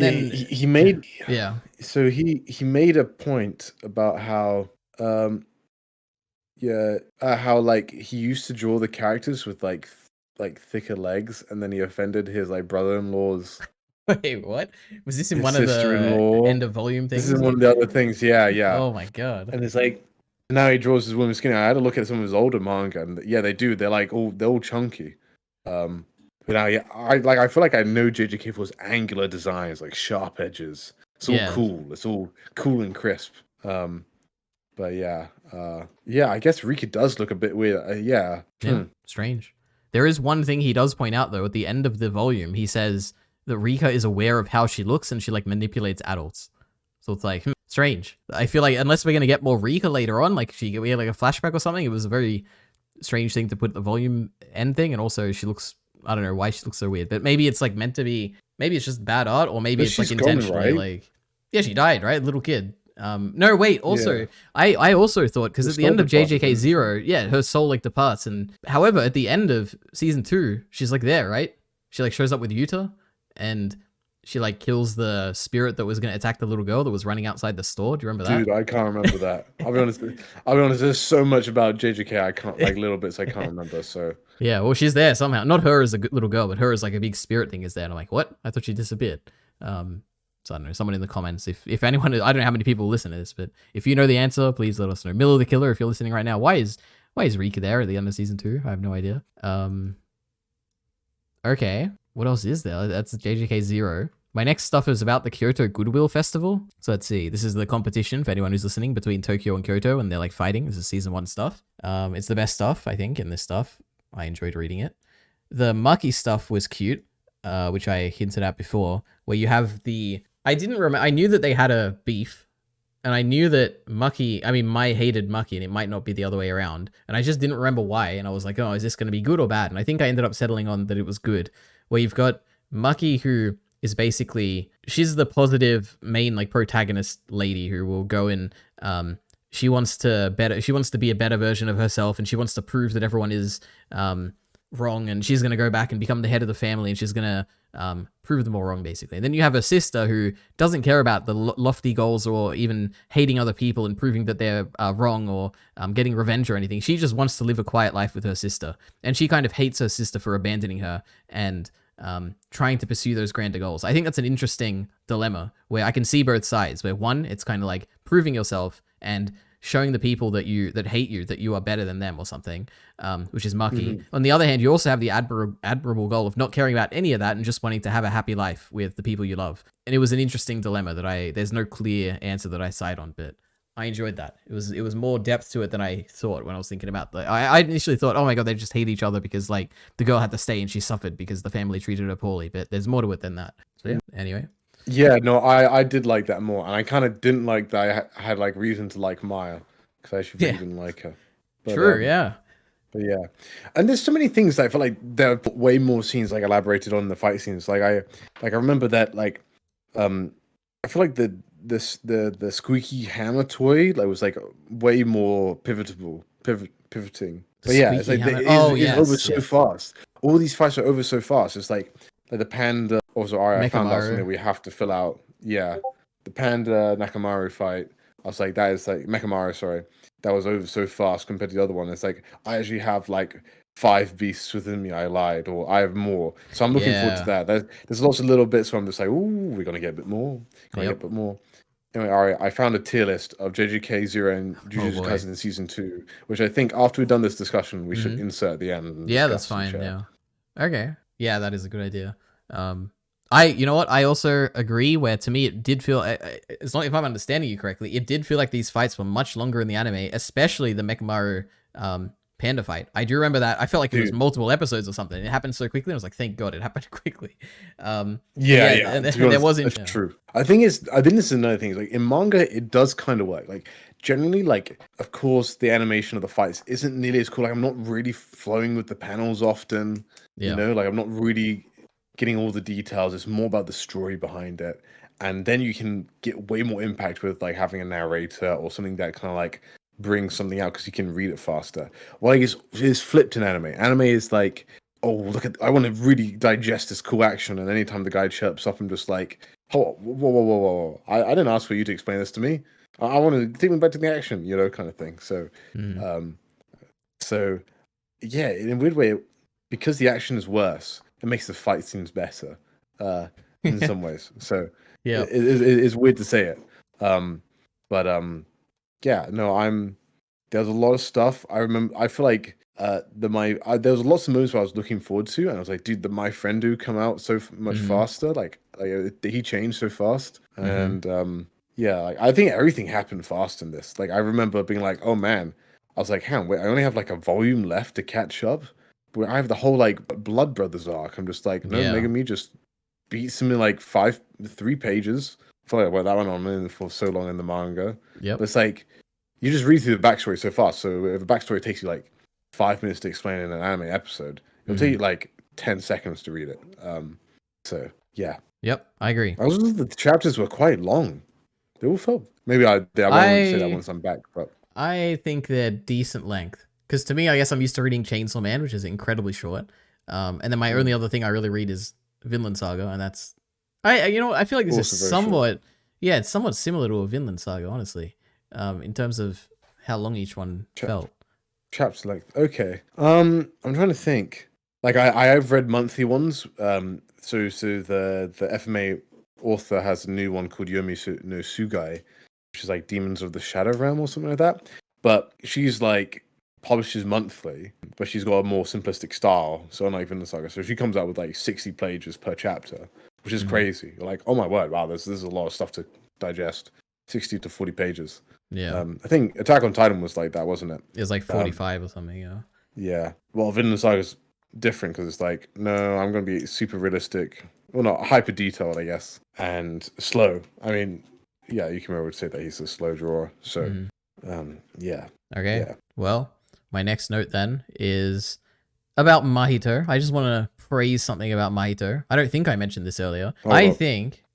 then he made yeah, so he made a point about how how like he used to draw the characters with like thicker legs, and then he offended his like brother-in-law's wait, what was this in his one of the sister-in-law. end of volume This things? is one of the other things. Yeah. Oh my god. And it's like now he draws his woman skinny. I had to look at some of his older manga, and yeah, they do. They're like they're all chunky. But now, yeah, I feel like I know JJK4's angular designs, like sharp edges. It's all cool. It's all cool and crisp. But yeah, I guess Rika does look a bit weird. Yeah. Strange. There is one thing he does point out though. At the end of the volume, he says that Rika is aware of how she looks and she like manipulates adults. So it's like strange. I feel like unless we're gonna get more Rika later on, like we had like a flashback or something, it was a very strange thing to put at the volume end thing. And also she looks, I don't know why she looks so weird, but maybe it's like meant to be, maybe it's just bad art, or maybe it's like intentionally right? like, yeah, she died, right? Little kid. No, wait, also, I also thought, because at the end of JJK 0, yeah, her soul like departs, and however, at the end of season 2, she's like there, right? She like shows up with Yuta, and she like kills the spirit that was going to attack the little girl that was running outside the store. Do you remember that? Dude, I can't remember that. I'll be honest, there's so much about JJK I can't, like little bits I can't remember, so. Yeah, well, she's there somehow. Not her as a little girl, but her as like a big spirit thing is there. And I'm like, what? I thought she disappeared. So I don't know, someone in the comments, if anyone, I don't know how many people listen to this, but if you know the answer, please let us know. Miller the Killer, if you're listening right now, why is Rika there at the end of season 2? I have no idea. Okay, what else is there? That's JJK 0. My next stuff is about the Kyoto Goodwill Festival. So let's see, this is the competition for anyone who's listening between Tokyo and Kyoto, and they're like fighting. This is season 1 stuff. It's the best stuff, I think, in this stuff. I enjoyed reading it. The Maki stuff was cute, which I hinted at before, where you have the... I knew that they had a beef, and I knew that Mai hated Maki, and it might not be the other way around, and I just didn't remember why, and I was like, oh, is this going to be good or bad? And I think I ended up settling on that it was good, where you've got Maki, who is basically, she's the positive main, like, protagonist lady who will go and, she wants to be a better version of herself, and she wants to prove that everyone is, wrong, and she's going to go back and become the head of the family, and she's going to prove them all wrong, basically. And then you have a sister who doesn't care about the lofty goals or even hating other people and proving that they're wrong or getting revenge or anything. She just wants to live a quiet life with her sister, and she kind of hates her sister for abandoning her and trying to pursue those grander goals. I think that's an interesting dilemma where I can see both sides, where one, it's kind of like proving yourself and showing the people that hate you that you are better than them or something, which is Maki. Mm-hmm. On the other hand, you also have the admirable goal of not caring about any of that and just wanting to have a happy life with the people you love. And it was an interesting dilemma that there's no clear answer that I side on, but I enjoyed that. It was more depth to it than I thought when I was thinking about that. I initially thought, oh my god, they just hate each other because like the girl had to stay and she suffered because the family treated her poorly, but there's more to it than that. So yeah, anyway. Yeah, no, I did like that more, and I kind of didn't like that I had like reason to like Maya, because I actually really didn't like her. But, true, yeah. But yeah, and there's so many things that I feel like there are way more scenes like elaborated on in the fight scenes. Like I remember that like I feel like the squeaky hammer toy like was like way more pivoting. But yeah, it's like it's over so fast. All these fights are over so fast. It's like the panda. Also, I found out something that we have to fill out. Yeah, the panda Nakamaru fight. I was like, that is like Mekamaru, sorry. That was over so fast compared to the other one. It's like I actually have like 5 beasts within me. I lied, or I have more. So I'm looking forward to that. There's lots of little bits where I'm just like, ooh, we're gonna get a bit more. Get a bit more. Anyway, Ari, I found a tier list of JJK 0 and Jujutsu Kaisen in season 2, which I think after we've done this discussion, we should insert at the end. Yeah, that's fine. Yeah. Okay. Yeah, that is a good idea. You know what? I also agree where to me it did feel, as long if I'm understanding you correctly, it did feel like these fights were much longer in the anime, especially the Mekamaru panda fight. I do remember that. I felt like it was multiple episodes or something. It happened so quickly. I was like, thank God it happened quickly. Yeah. There wasn't. That's true. I think this is another thing. Like in manga, it does kind of work. Like generally, like of course, the animation of the fights isn't nearly as cool. Like I'm not really flowing with the panels often. Yeah. You know, like I'm not really getting all the details. It's more about the story behind it. and then you can get way more impact with like having a narrator or something that kind of like brings something out because you can read it faster. Well, like it's flipped in anime. Anime is like, oh, look at, I want to really digest this cool action, and anytime the guy chirps up, I'm just like, oh, whoa. I didn't ask for you to explain this to me. I want to take me back to the action, you know, kind of thing. So, so yeah, in a weird way, because the action is worse, it makes the fight scenes better in some ways. So Yeah. it's weird to say it. But yeah, no, there's a lot of stuff. I remember, I feel like there was lots of movies where I was looking forward to, and I was like, dude, my friend do come out so much faster. Like he changed so fast, and yeah, like I think everything happened fast in this. Like I remember being like, oh man, I was like, wait, I only have like a volume left to catch up. But I have the whole like Blood Brothers arc. I'm just like, no, Megami just beats him in like 3 pages. I feel like that went on for so long in the manga. Yep. But it's like you just read through the backstory so fast. So if the backstory takes you like 5 minutes to explain in an anime episode, it'll take you like 10 seconds to read it. So yeah. Yep, I agree. The chapters were quite long. They all felt, maybe I won't say that once I'm back, but I think they're decent length. Because to me, I guess I'm used to reading Chainsaw Man, which is incredibly short. And then my only other thing I really read is Vinland Saga, and that's I feel like this is somewhat it's somewhat similar to a Vinland Saga, honestly. In terms of how long each one felt. Chapter length. Okay. I'm trying to think. Like I have read monthly ones. So the FMA author has a new one called Yomi no Sugai, which is like Demons of the Shadow Realm or something like that. But she's like publishes monthly, but she's got a more simplistic style. So unlike Vinland Saga, so she comes out with like 60 pages per chapter, which is crazy. You're like, oh my word, wow, this is a lot of stuff to digest. 60 to 40 pages. Yeah. I think Attack on Titan was like that, wasn't it? It was like 45 or something, yeah. Yeah. Well, Vinland Saga is different because it's like, no, I'm going to be super realistic. Well, not hyper detailed, I guess, and slow. I mean, yeah, you can remember to say that he's a slow drawer. So, yeah. Okay. Yeah. Well, my next note then is about Mahito. I just want to praise something about Mahito. I don't think I mentioned this earlier.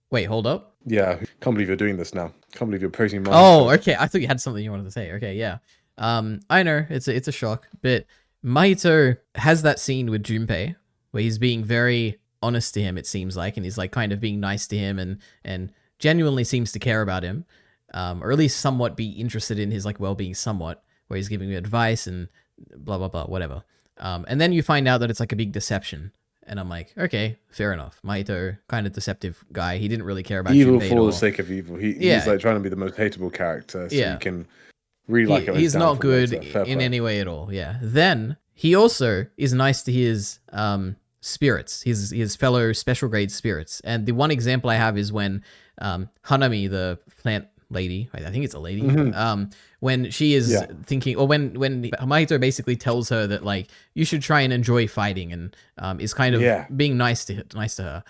Wait, hold up. Yeah, can't believe you're doing this now. Can't believe you're praising Mahito. Oh, okay. I thought you had something you wanted to say. Okay, yeah. I know it's a shock, but Mahito has that scene with Junpei where he's being very honest to him, it seems like, and he's like kind of being nice to him and genuinely seems to care about him, or at least somewhat be interested in his like well-being somewhat, where he's giving him advice and blah blah blah whatever. And then you find out that it's like a big deception. And I'm like, okay, fair enough. Mahito, kind of deceptive guy. He didn't really care about evil Junpei for the sake of evil. He's like trying to be the most hateable character, so you can really like him. He's not good in any way at all. Yeah. Then he also is nice to his spirits, his fellow special grade spirits. And the one example I have is when Hanami, the plant lady, I think it's a lady, when she is thinking, or when Mahito basically tells her that like you should try and enjoy fighting, and is kind of being nice to her.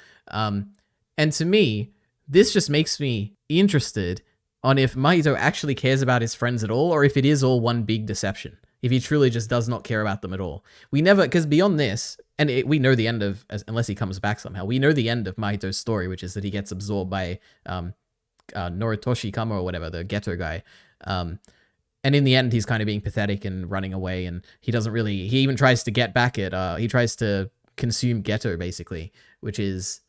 And to me, this just makes me interested on if Mahito actually cares about his friends at all, or if it is all one big deception. If he truly just does not care about them at all. We never, because beyond this, and we know the end of, unless he comes back somehow, we know the end of Mahito's story, which is that he gets absorbed by Noritoshi Kama or whatever, the ghetto guy. And in the end, he's kind of being pathetic and running away, and he even tries to get back at, he tries to consume ghetto, basically, which is,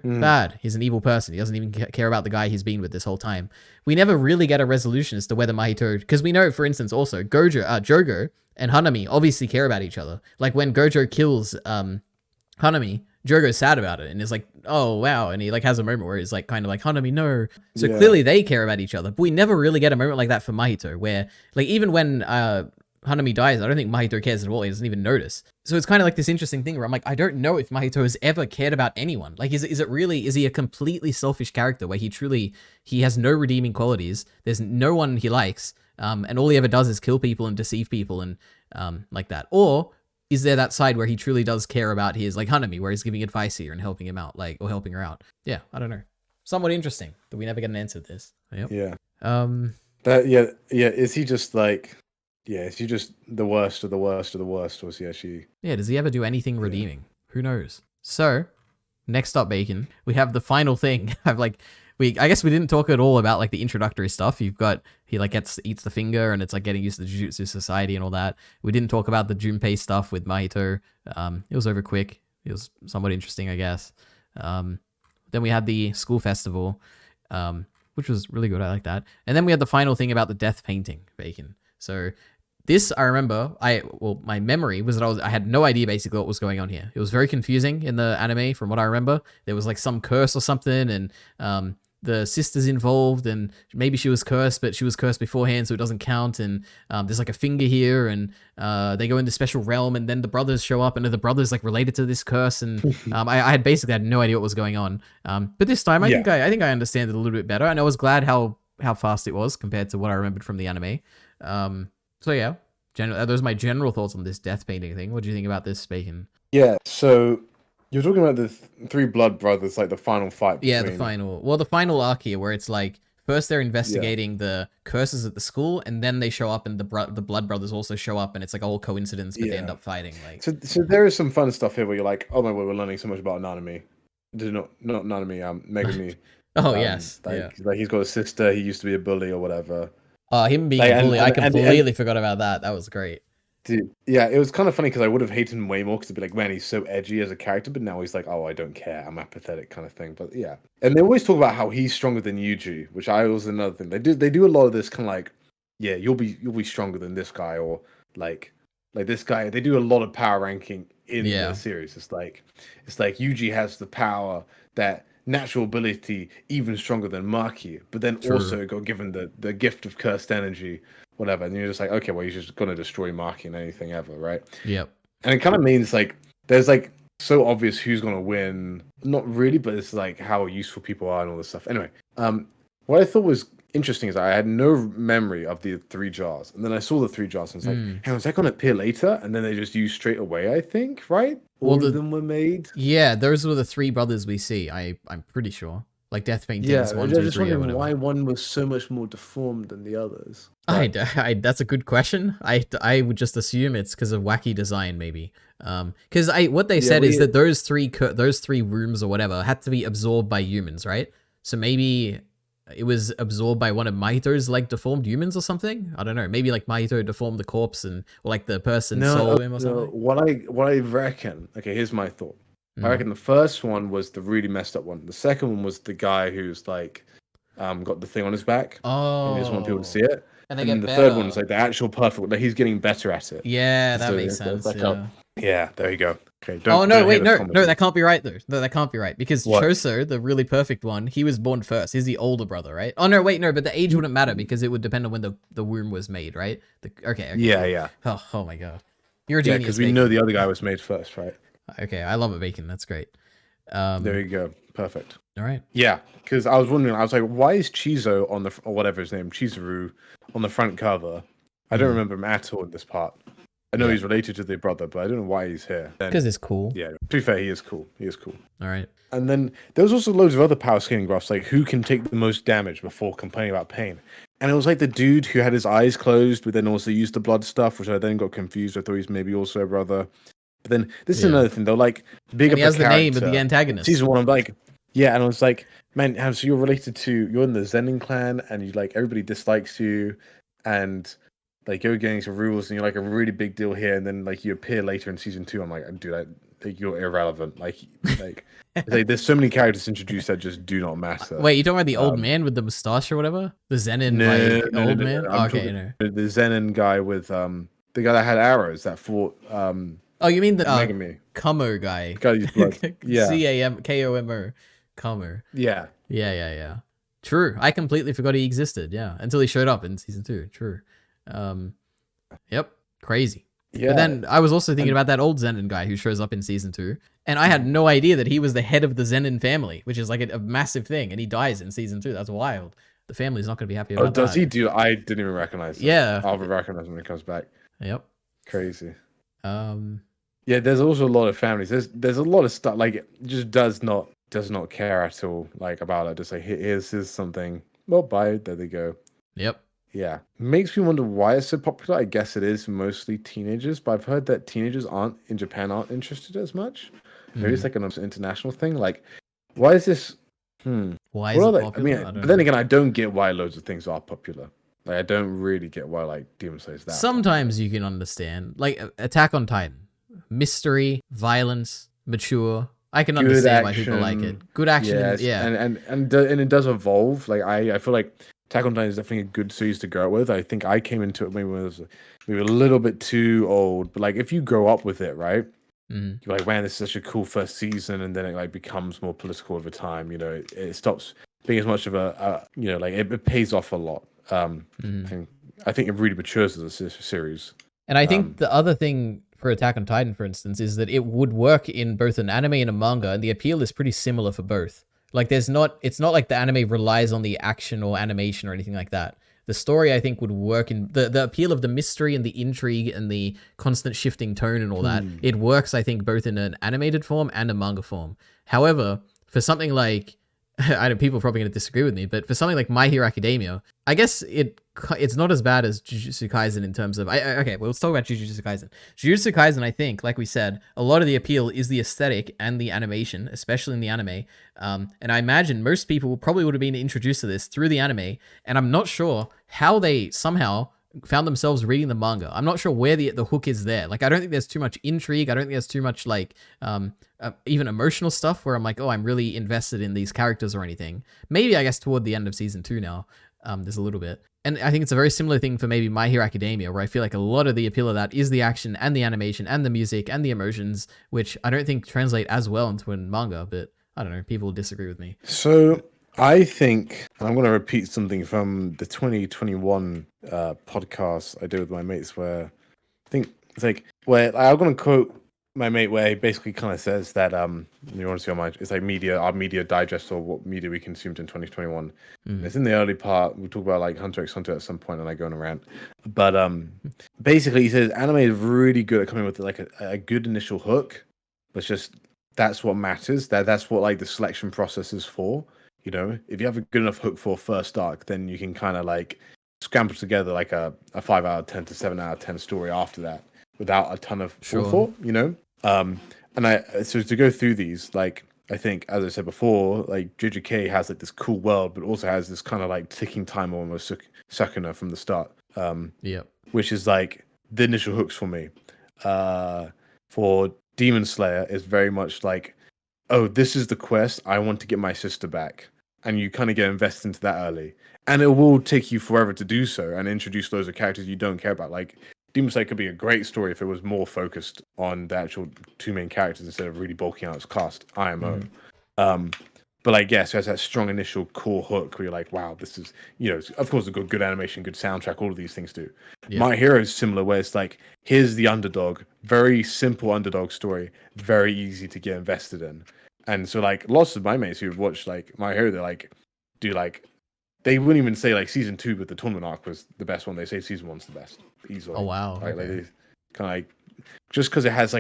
bad. He's an evil person. He doesn't even care about the guy he's been with this whole time. We never really get a resolution as to whether Mahito, because we know, for instance, also, Jogo and Hanami obviously care about each other. Like, when Gojo kills Hanami, Jogo's sad about it and is like, oh wow, and he like has a moment where he's like kind of like, Hanami, no. So clearly they care about each other, but we never really get a moment like that for Mahito, where like even when Hanami dies, I don't think Mahito cares at all. He doesn't even notice. So it's kind of like this interesting thing where I'm like, I don't know if Mahito has ever cared about anyone. Like, is he a completely selfish character where he has no redeeming qualities? There's no one he likes, and all he ever does is kill people and deceive people and like that. Or is there that side where he truly does care about his, like Hanami, where he's giving advice here and helping him out, like, or helping her out? Yeah, I don't know. Somewhat interesting that we never get an answer to this. Yep. Yeah. Is he just like, is he just the worst of the worst of the worst, or is he actually? Yeah, does he ever do anything redeeming? Who knows? So, next up, Bacon, we have the final thing. I guess we didn't talk at all about like the introductory stuff. You've got he like eats the finger and it's like getting used to the Jujutsu Society and all that. We didn't talk about the Junpei stuff with Mahito. It was over quick. It was somewhat interesting, I guess. Then we had the school festival, which was really good. I like that. And then we had the final thing about the death painting, Bacon. So this I remember. My memory was that I had no idea basically what was going on here. It was very confusing in the anime from what I remember. There was like some curse or something, and the sister's involved, and maybe she was cursed, but she was cursed beforehand, so it doesn't count. And there's like a finger here, and they go into special realm, and then the brothers show up, and the brothers like related to this curse, and I had basically had no idea what was going on. But this time, I think I understand it a little bit better, and I was glad how fast it was compared to what I remembered from the anime. So yeah, those are my general thoughts on this death painting thing. What do you think about this, Bacon? Yeah, so you're talking about the three blood brothers, like the final fight. Yeah, the final arc here, where it's like first they're investigating the curses at the school, and then they show up, and the blood brothers also show up, and it's like a whole coincidence, but they end up fighting. Like, so there is some fun stuff here where you're like, oh my god, we're learning so much about Nanami. Not Nanami, Megami. Oh yes, like he's got a sister. He used to be a bully or whatever. Him being a bully, I completely forgot about that. That was great. Dude, yeah, it was kind of funny because I would have hated him way more because it'd be like, man, he's so edgy as a character, but now he's like, oh, I don't care, I'm apathetic kind of thing. But yeah, and they always talk about how he's stronger than Yuji, which was another thing. They do a lot of this kind of like, yeah, you'll be stronger than this guy, or like this guy. They do a lot of power ranking in the series. It's like Yuji has the power, that natural ability, even stronger than Maki, but then also got given the gift of cursed energy, whatever. And you're just like, okay, well, he's just gonna destroy Maki and anything ever, right? Yep. And it kind of means like there's like so obvious who's gonna win. Not really, but it's like how useful people are and all this stuff. Anyway, what I thought was interesting is I had no memory of the three jars, and then I saw the three jars and it's like, hey, was that gonna appear later? And then they just used straight away, I think, right? All of them were made. Yeah, those were the three brothers we see. I'm pretty sure. Like death paintings, yeah, 1, 2, 3, or whatever. Why one was so much more deformed than the others. That's a good question. I would just assume it's because of wacky design, maybe. Because what they said is that those three rooms or whatever had to be absorbed by humans, right? So maybe it was absorbed by one of Mahito's like deformed humans or something. I don't know. Maybe like Mahito deformed the corpse or like the person sold him or something. What I reckon. Okay, here's my thought. I reckon the first one was the really messed up one. The second one was the guy who's like got the thing on his back. Oh. And he just want people to see it. And then the third one is like the actual perfect. Like he's getting better at it. Yeah, that makes sense. Yeah, there you go. Okay. No, that can't be right though. No, that can't be right because Choso, the really perfect one, he was born first. He's the older brother, right? Oh no, but the age wouldn't matter because it would depend on when the womb was made, right? Okay. Yeah. Oh my god, you're a genius. Yeah, because we know the other guy was made first, right? Okay, I love it, Bacon. That's great. There you go. Perfect. All right. Yeah, because I was wondering, I was like, why is Chizo or whatever his name, Chizuru, on the front cover? I don't remember him at all in this part. I know he's related to the brother, but I don't know why he's here. Because it's cool. Yeah, to be fair, he is cool. All right. And then there was also loads of other power scaling graphs, like who can take the most damage before complaining about pain. And it was like the dude who had his eyes closed, but then also used the blood stuff, which I then got confused. I thought he's maybe also a brother. But then this is another thing. They're like big up. He has the name of the antagonist. Season 1, I'm like, yeah, and I was like, man, so you're related to, you're in the Zenin clan, and you like everybody dislikes you, and like you're getting some rules, and you're like a really big deal here, and then like you appear later in season 2. I'm like, dude, you're irrelevant. Like there's so many characters introduced that just do not matter. Wait, you talking about the old man with the mustache or whatever? The Zenin old man? The Zenin guy with the guy that had arrows that fought. Oh, you mean the Megami. Kamo guy? The guy used blood. Yeah. CAMKOMO. Kamo. Yeah. Yeah. True. I completely forgot he existed. Yeah, until he showed up in season 2. True. Yep. Crazy. Yeah. But then I was also thinking about that old Zenin guy who shows up in season 2, and I had no idea that he was the head of the Zenin family, which is like a massive thing, and he dies in season 2. That's wild. The family's not going to be happy about that. Oh, does he do? I didn't even recognize him. Yeah. I'll recognize him when he comes back. Yep. Crazy. Yeah, there's also a lot of families. There's a lot of stuff like it just does not care at all like about it. Just like here's something. Well, bye. There they go. Yep. Yeah, makes me wonder why it's so popular. I guess it is mostly teenagers, but I've heard that teenagers in Japan aren't interested as much. Maybe it's like an international thing. Like, why is this? Why What is are it they? I popular? mean, I don't but then know. again, I don't get why loads of things are popular. Like, I don't really get why like Demon Slayer is that popular. Sometimes you can understand, like Attack on Titan, mystery, violence, mature. I can Good understand why people like action, it. Good action, and yes, yeah, and it does evolve. Like I feel like Attack on Titan is definitely a good series to grow up with. I think I came into it maybe when I was maybe a little bit too old, but like if you grow up with it, right? mm, You're like, man, this is such a cool first season, and then it like becomes more political over time. You know, it stops being as much of you know, like it pays off a lot. mm. And I think it really matures as a series. And I think Um, the other thing for Attack on Titan, for instance, is that it would work in both an anime and a manga, and the appeal is pretty similar for both. Like, it's not like the anime relies on the action or animation or anything like that. The story, I think, would work in the appeal of the mystery and the intrigue and the constant shifting tone and all that. It works, I think, both in an animated form and a manga form. However, for something like I know people are probably going to disagree with me, but for something like My Hero Academia, I guess it's not as bad as Jujutsu Kaisen in terms of okay. Well, let's talk about Jujutsu Kaisen. Jujutsu Kaisen, I think, like we said, a lot of the appeal is the aesthetic and the animation, especially in the anime. And I imagine most people probably would have been introduced to this through the anime, and I'm not sure how they somehow found themselves reading the manga. I'm not sure where the hook is there. Like, I don't think there's too much intrigue. I don't think there's too much like even emotional stuff where I'm like, oh, I'm really invested in these characters or anything. Maybe I guess toward the end of season 2 now, there's a little bit. And I think it's a very similar thing for maybe My Hero Academia, where I feel like a lot of the appeal of that is the action and the animation and the music and the emotions, which I don't think translate as well into a manga, but I don't know, people disagree with me. so I think I'm going to repeat something from the 2021 podcast I did with my mates, where I think it's like where I'm going to quote my mate where he basically kind of says that you want to see how much it's like our media digest or what media we consumed in 2021. It's in the early part. We talk about like Hunter x Hunter at some point, and I go on a rant. But basically, he says anime is really good at coming with like a good initial hook, but it's just that's what matters. That's what like the selection process is for. You know, if you have a good enough hook for a first arc, then you can kind of like scramble together like a 5 out of 10 to 7 out of 10 story after that without a ton of forethought, you know? And so to go through these, like, I think, as I said before, like JJK has like this cool world, but also has this kind of like ticking time almost Sakuna from the start. Yep. Which is like the initial hooks for me. For Demon Slayer is very much like, oh, this is the quest. I want to get my sister back. And you kind of get invested into that early. And it will take you forever to do so and introduce those characters you don't care about. Like, Demon Slayer could be a great story if it was more focused on the actual two main characters instead of really bulking out its cast, IMO. But like, yes, it has that strong initial core hook where you're like, wow, this is, you know, of course, a good animation, good soundtrack, all of these things do. Yeah. My Hero is similar, where it's like, here's the underdog, very simple underdog story, very easy to get invested in. And so, like, lots of my mates who've watched, like, My Hero, they're like, they wouldn't even say, like, season 2 with the tournament arc was the best one. They say season 1's the best, easily. Oh, wow. Right? Okay. Like, kind of like, just because it has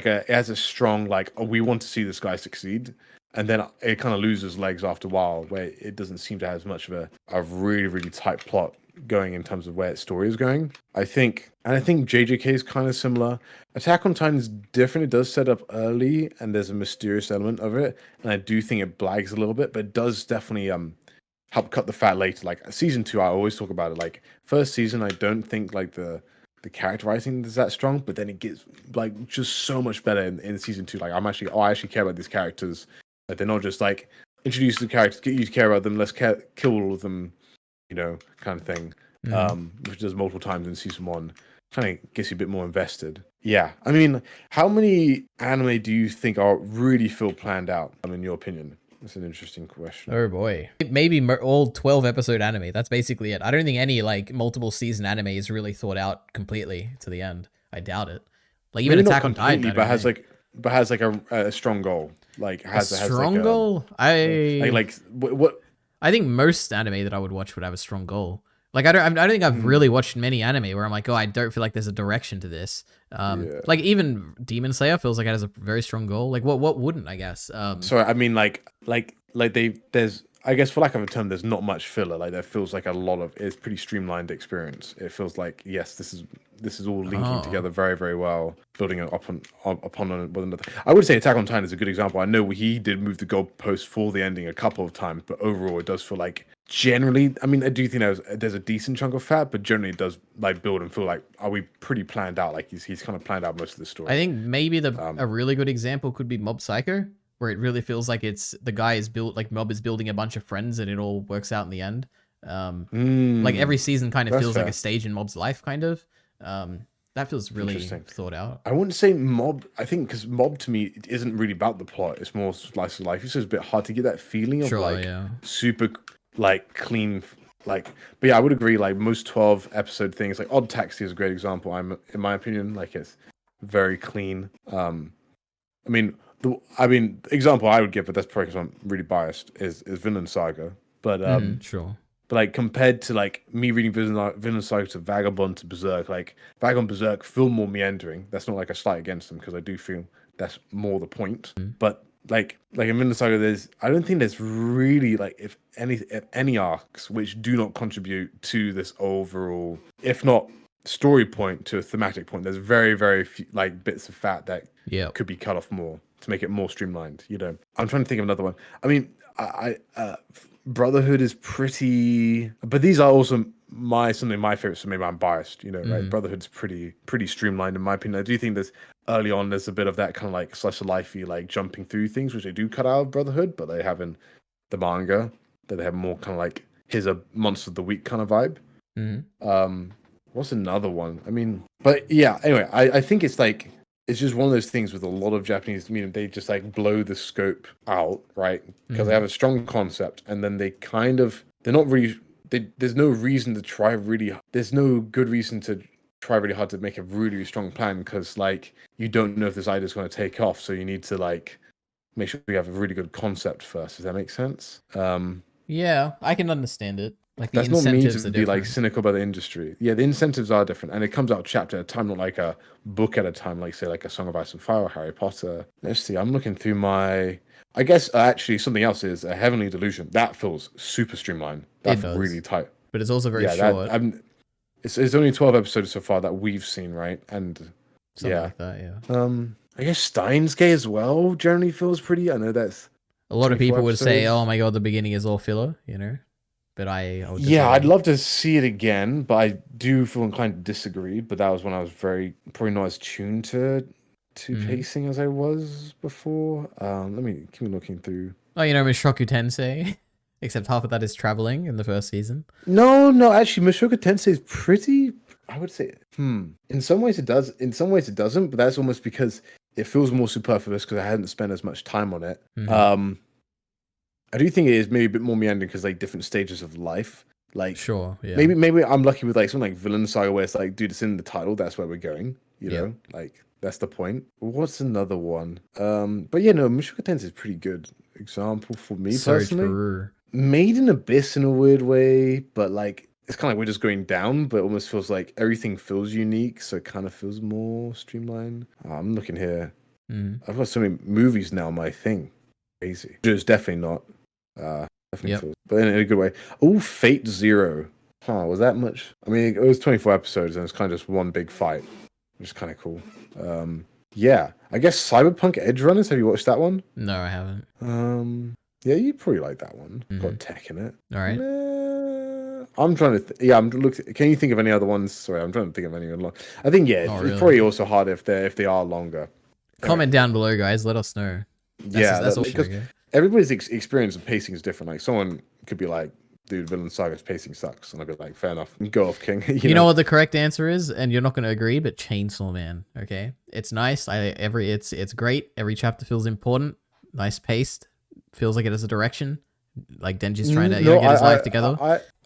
a strong, like, oh, we want to see this guy succeed. And then it kind of loses legs after a while, where it doesn't seem to have as much of a really, really tight plot going in terms of where its story is going. I think JJK is kind of similar. Attack on Titan is different. It does set up early, and there's a mysterious element of it, and I do think it blags a little bit, but it does definitely help cut the fat later. Like season 2, I always talk about it. Like first season, I don't think like the character writing is that strong, but then it gets like just so much better in season 2. Like I actually care about these characters. Like they're not just like introduce the characters, get you to care about them, let's kill all of them, you know, kind of thing. Which does multiple times in season 1. Kind of gets you a bit more invested. Yeah, I mean, how many anime do you think are really feel planned out? In your opinion, that's an interesting question. Oh boy, maybe all 12 episode anime. That's basically it. I don't think any like multiple season anime is really thought out completely to the end. I doubt it. Like even Maybe Attack not on Titan, completely, but has like a strong goal. Like has a strong goal. What? I think most anime that I would watch would have a strong goal. Like I don't think I've really watched many anime where I'm like, oh, I don't feel like there's a direction to this. Like even Demon Slayer feels like it has a very strong goal. Like what wouldn't, I guess. Sorry, I mean there's, I guess for lack of a term, there's not much filler. Like there feels like a lot of it's pretty streamlined experience. It feels like yes, this is this is all linking Oh. together very, very well, building upon one another. I would say Attack on Titan is a good example. I know he did move the goalpost for the ending a couple of times, but overall it does feel like generally. I mean, I do think there's a decent chunk of fat, but generally it does like build and feel like are we pretty planned out? Like he's kind of planned out most of the story. I think maybe a really good example could be Mob Psycho, where it really feels like the guy is built like Mob is building a bunch of friends and it all works out in the end. Like every season kind of feels like a stage in Mob's life, kind of. That feels really thought out. I wouldn't say Mob. I think because Mob to me it isn't really about the plot. It's more slice of life. It's just a bit hard to get that feeling of super like clean. Like, but yeah, I would agree. Like most 12 episode things, like Odd Taxi is a great example. In my opinion, like it's very clean. The example I would give, but that's probably because I'm really biased, is Vinland Saga. But sure. But like compared to like me reading Vinland Saga to Vagabond to Berserk, like Vagabond Berserk feel more meandering. That's not like a slight against them because I do feel that's more the point. But like in Vinland Saga, I don't think there's really like if any arcs which do not contribute to this overall, if not story point to a thematic point. There's very, very few like bits of fat that could be cut off more to make it more streamlined. You know, I'm trying to think of another one. I mean, Brotherhood is pretty, but these are also my favorites. So maybe I'm biased. You know, right? Brotherhood's pretty streamlined in my opinion. I do think there's early on there's a bit of that kind of like slice of lifey, like jumping through things, which they do cut out of Brotherhood, but they have in the manga that they have more kind of like here's a monster of the week kind of vibe. What's another one? I mean, but yeah. Anyway, I think it's like it's just one of those things with a lot of Japanese. I mean, they just like blow the scope out, right? Because they have a strong concept, and then they're not really. There's no reason to try really. There's no good reason to try really hard to make a really strong plan because like you don't know if this idea is going to take off, so you need to like make sure you have a really good concept first. Does that make sense? Yeah, I can understand it. Like the that's not me to be like different. cynical about the industry. Yeah, the incentives are different, and it comes out chapter at a time, not like a book at a time, like say like a Song of Ice and Fire or Harry Potter. Let's see. I'm looking through my. I guess actually something else is a Heavenly Delusion. That feels super streamlined. That's really tight. But it's also very short. It's only 12 episodes so far that we've seen, right? And something like that, yeah. I guess Steins Gate as well generally feels pretty. I know that's a lot of people would say, "Oh my god, the beginning is all filler," you know. But I would I'd love to see it again, but I do feel inclined to disagree. But that was when I was probably not as tuned to pacing as I was before. Let me keep looking through. Oh, you know, Mushoku Tensei, except half of that is traveling in the first season. No, actually, Mushoku Tensei is pretty. I would say, in some ways it does. In some ways it doesn't. But that's almost because it feels more superfluous because I hadn't spent as much time on it. I do think it is maybe a bit more meandering because like different stages of life. Like sure, yeah. Maybe I'm lucky with like something like Villain Saga where it's like, dude, it's in the title. That's where we're going. You know, like that's the point. What's another one? But yeah, no, Mushoku Tensei is pretty good example for me personally. True. Made in Abyss in a weird way, but like it's kind of like we're just going down, but it almost feels like everything feels unique, so it kind of feels more streamlined. I'm looking here. I've got so many movies now. My thing, crazy. It's definitely not. Definitely feels, but in a good way. Oh, Fate Zero. Was that much? I mean, it was 24 episodes and it's kind of just one big fight, which is kind of cool. Yeah, I guess Cyberpunk Edge Runners. Have you watched that one? No, I haven't. Yeah, you probably like that one. Got tech in it. All right. I'm trying to. I'm looking. Can you think of any other ones? Sorry, I'm trying to think of any other. I think it's probably also hard if they are longer. Comment down below, guys. Let us know. That's all. Because everybody's experience of pacing is different. Like someone could be like, "Dude, Villain Saga's pacing sucks," and I'd be like, "Fair enough, go off, King." You know what the correct answer is, and you're not going to agree, but Chainsaw Man. Okay, it's nice. It's great. Every chapter feels important. Nice paced. Feels like it has a direction. Like Denji's trying to get his life together.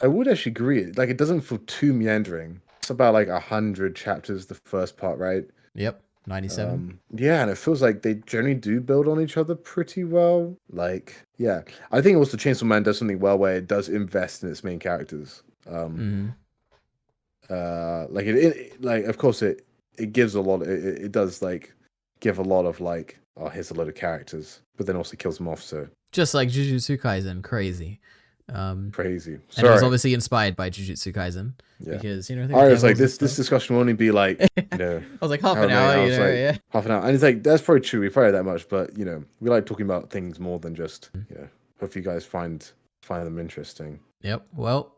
I would actually agree. Like it doesn't feel too meandering. It's about like 100 chapters, the first part, right? Yep, 97. Yeah, and it feels like they generally do build on each other pretty well. Like, yeah, I think also Chainsaw Man does something well where it does invest in its main characters. Like like of course it gives a lot. It does like give a lot of like, oh, here's a lot of characters, but then also kills them off. So just like Jujutsu Kaisen, crazy. Crazy. And it was Sorry. obviously inspired by Jujutsu Kaisen Yeah. because I think I was devils like, and this stuff. discussion will only be like, I was like half an however many hour, hours, like yeah. half an hour. And it's like, that's probably true. We probably that much, but we like talking about things more than just, hope you guys find them interesting. Yep. Well,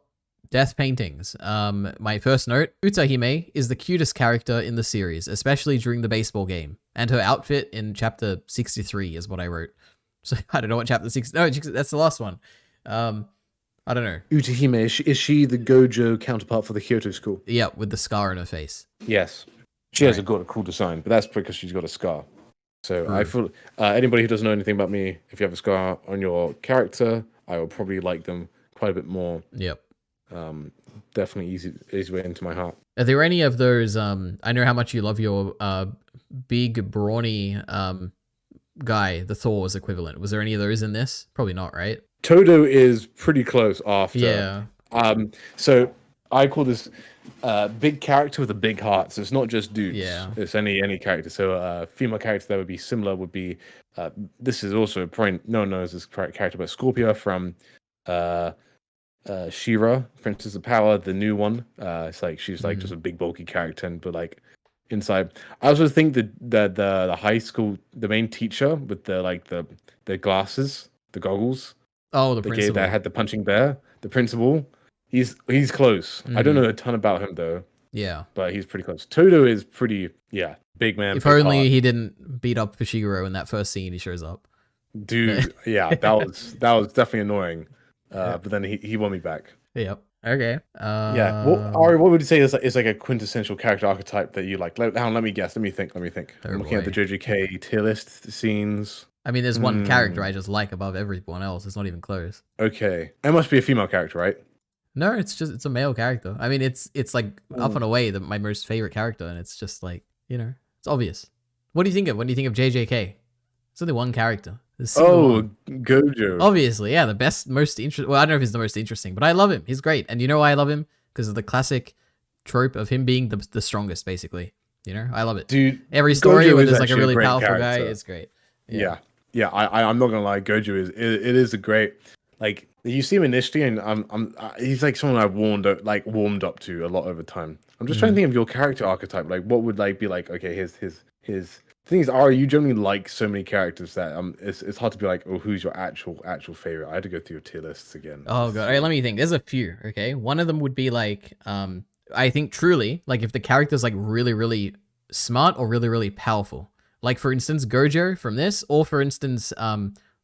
death paintings. My first note, Utahime is the cutest character in the series, especially during the baseball game. And her outfit in chapter 63 is what I wrote. So I don't know what chapter 6. No, that's the last one. I don't know. Utahime, is she the Gojo counterpart for the Kyoto school? Yeah, with the scar on her face. Yes. She has got a cool design, but that's because she's got a scar. So I feel anybody who doesn't know anything about me, if you have a scar on your character, I will probably like them quite a bit more. Yep. Definitely easy way into my heart. Are there any of those? I know how much you love your big brawny guy, the Thor's equivalent. Was there any of those in this? Probably not, right? Todo is pretty close after. Yeah. So I call this big character with a big heart. So it's not just dudes. Yeah. It's any character. So female character that would be similar would be this is also probably no one knows this character, but Scorpia from She-Ra, Princess of Power, the new one. It's like she's like just a big bulky character, but like inside. I also think that the high school, the main teacher with the glasses, the goggles. Oh, the kid principal that had the punching bear, the principal. He's close. I don't know a ton about him though. Yeah, but he's pretty close. Todo is pretty, big man. If only he didn't beat up Fushiguro in that first scene he shows up. Dude, yeah, that was definitely annoying. But then he won me back. Yep. Okay. Yeah. Well, Ari, what would you say is like a quintessential character archetype that you like? Let me guess. Let me think. I'm looking at the JJK tier list scenes. I mean, there's one character I just like above everyone else. It's not even close. Okay. It must be a female character, right? No, it's a male character. I mean, it's like up and away my most favorite character, and it's just like, it's obvious. What do you think of when you think of JJK? It's only one character. Gojo. Obviously, yeah, the best, most interesting. Well, I don't know if he's the most interesting, but I love him. He's great, and you know why I love him? Because of the classic trope of him being the strongest, basically. I love it, dude. Every story Gojo where is there's like a really great powerful character. guy, it's great. Yeah. I'm not gonna lie. Gojo is a great. Like you see him initially, and he's like someone I've warmed up to a lot over time. I'm just trying to think of your character archetype. Like what would be like? Okay, his. The thing is, you generally like so many characters that it's hard to be like, oh, who's your actual favorite? I had to go through your tier lists again. Oh god, all right, let me think. There's a few. Okay, one of them would be like, I think truly, like if the character's like really, really smart or really, really powerful. Like for instance, Gojo from this, or for instance,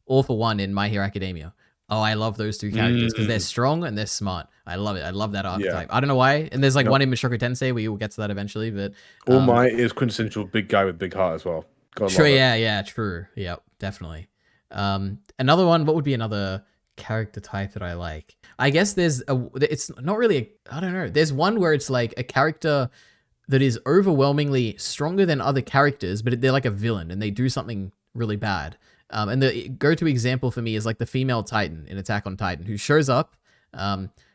All for One in My Hero Academia. Oh, I love those two characters because they're strong and they're smart. I love it. I love that archetype. I don't know why. And there's like one in Mushoku Tensei where you will get to that eventually, but All Might is quintessential big guy with big heart as well. True, yeah, true. Yep, definitely. Another one, what would be another character type that I like? I guess it's not really I don't know. There's one where it's like a character that is overwhelmingly stronger than other characters, but they're like a villain and they do something really bad. And the go-to example for me is like the female Titan in Attack on Titan who shows up.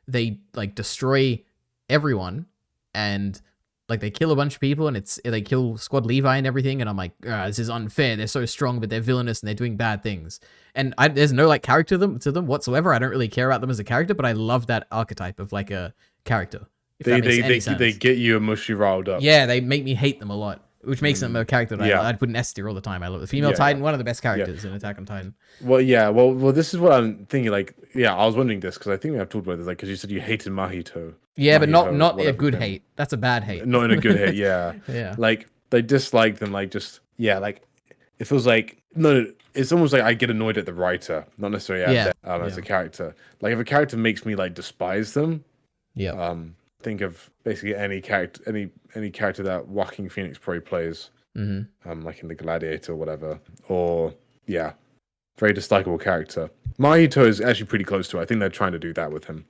They like destroy everyone and like they kill a bunch of people and they kill Squad Levi and everything. And I'm like, this is unfair. They're so strong, but they're villainous and they're doing bad things. And there's no like character to them whatsoever. I don't really care about them as a character, but I love that archetype of like a character. They get you emotionally riled up. Yeah, they make me hate them a lot, which makes them a character that I'd put an S tier all the time. I love the female Titan, one of the best characters in Attack on Titan. Well, well, this is what I'm thinking. Like, I was wondering this because I think we have talked about this. Like, because you said you hated Mahito. Yeah, but not a good hate. That's a bad hate. Not in a good hate. Yeah. Yeah. Like they dislike them. Like just like it feels like no. It's almost like I get annoyed at the writer, not necessarily at them as a character. Like if a character makes me like despise them. Yeah. Think of basically any character, any character that Joaquin Phoenix probably plays, like in the Gladiator or whatever, or very dislikable character. Mahito is actually pretty close to it. I think they're trying to do that with him.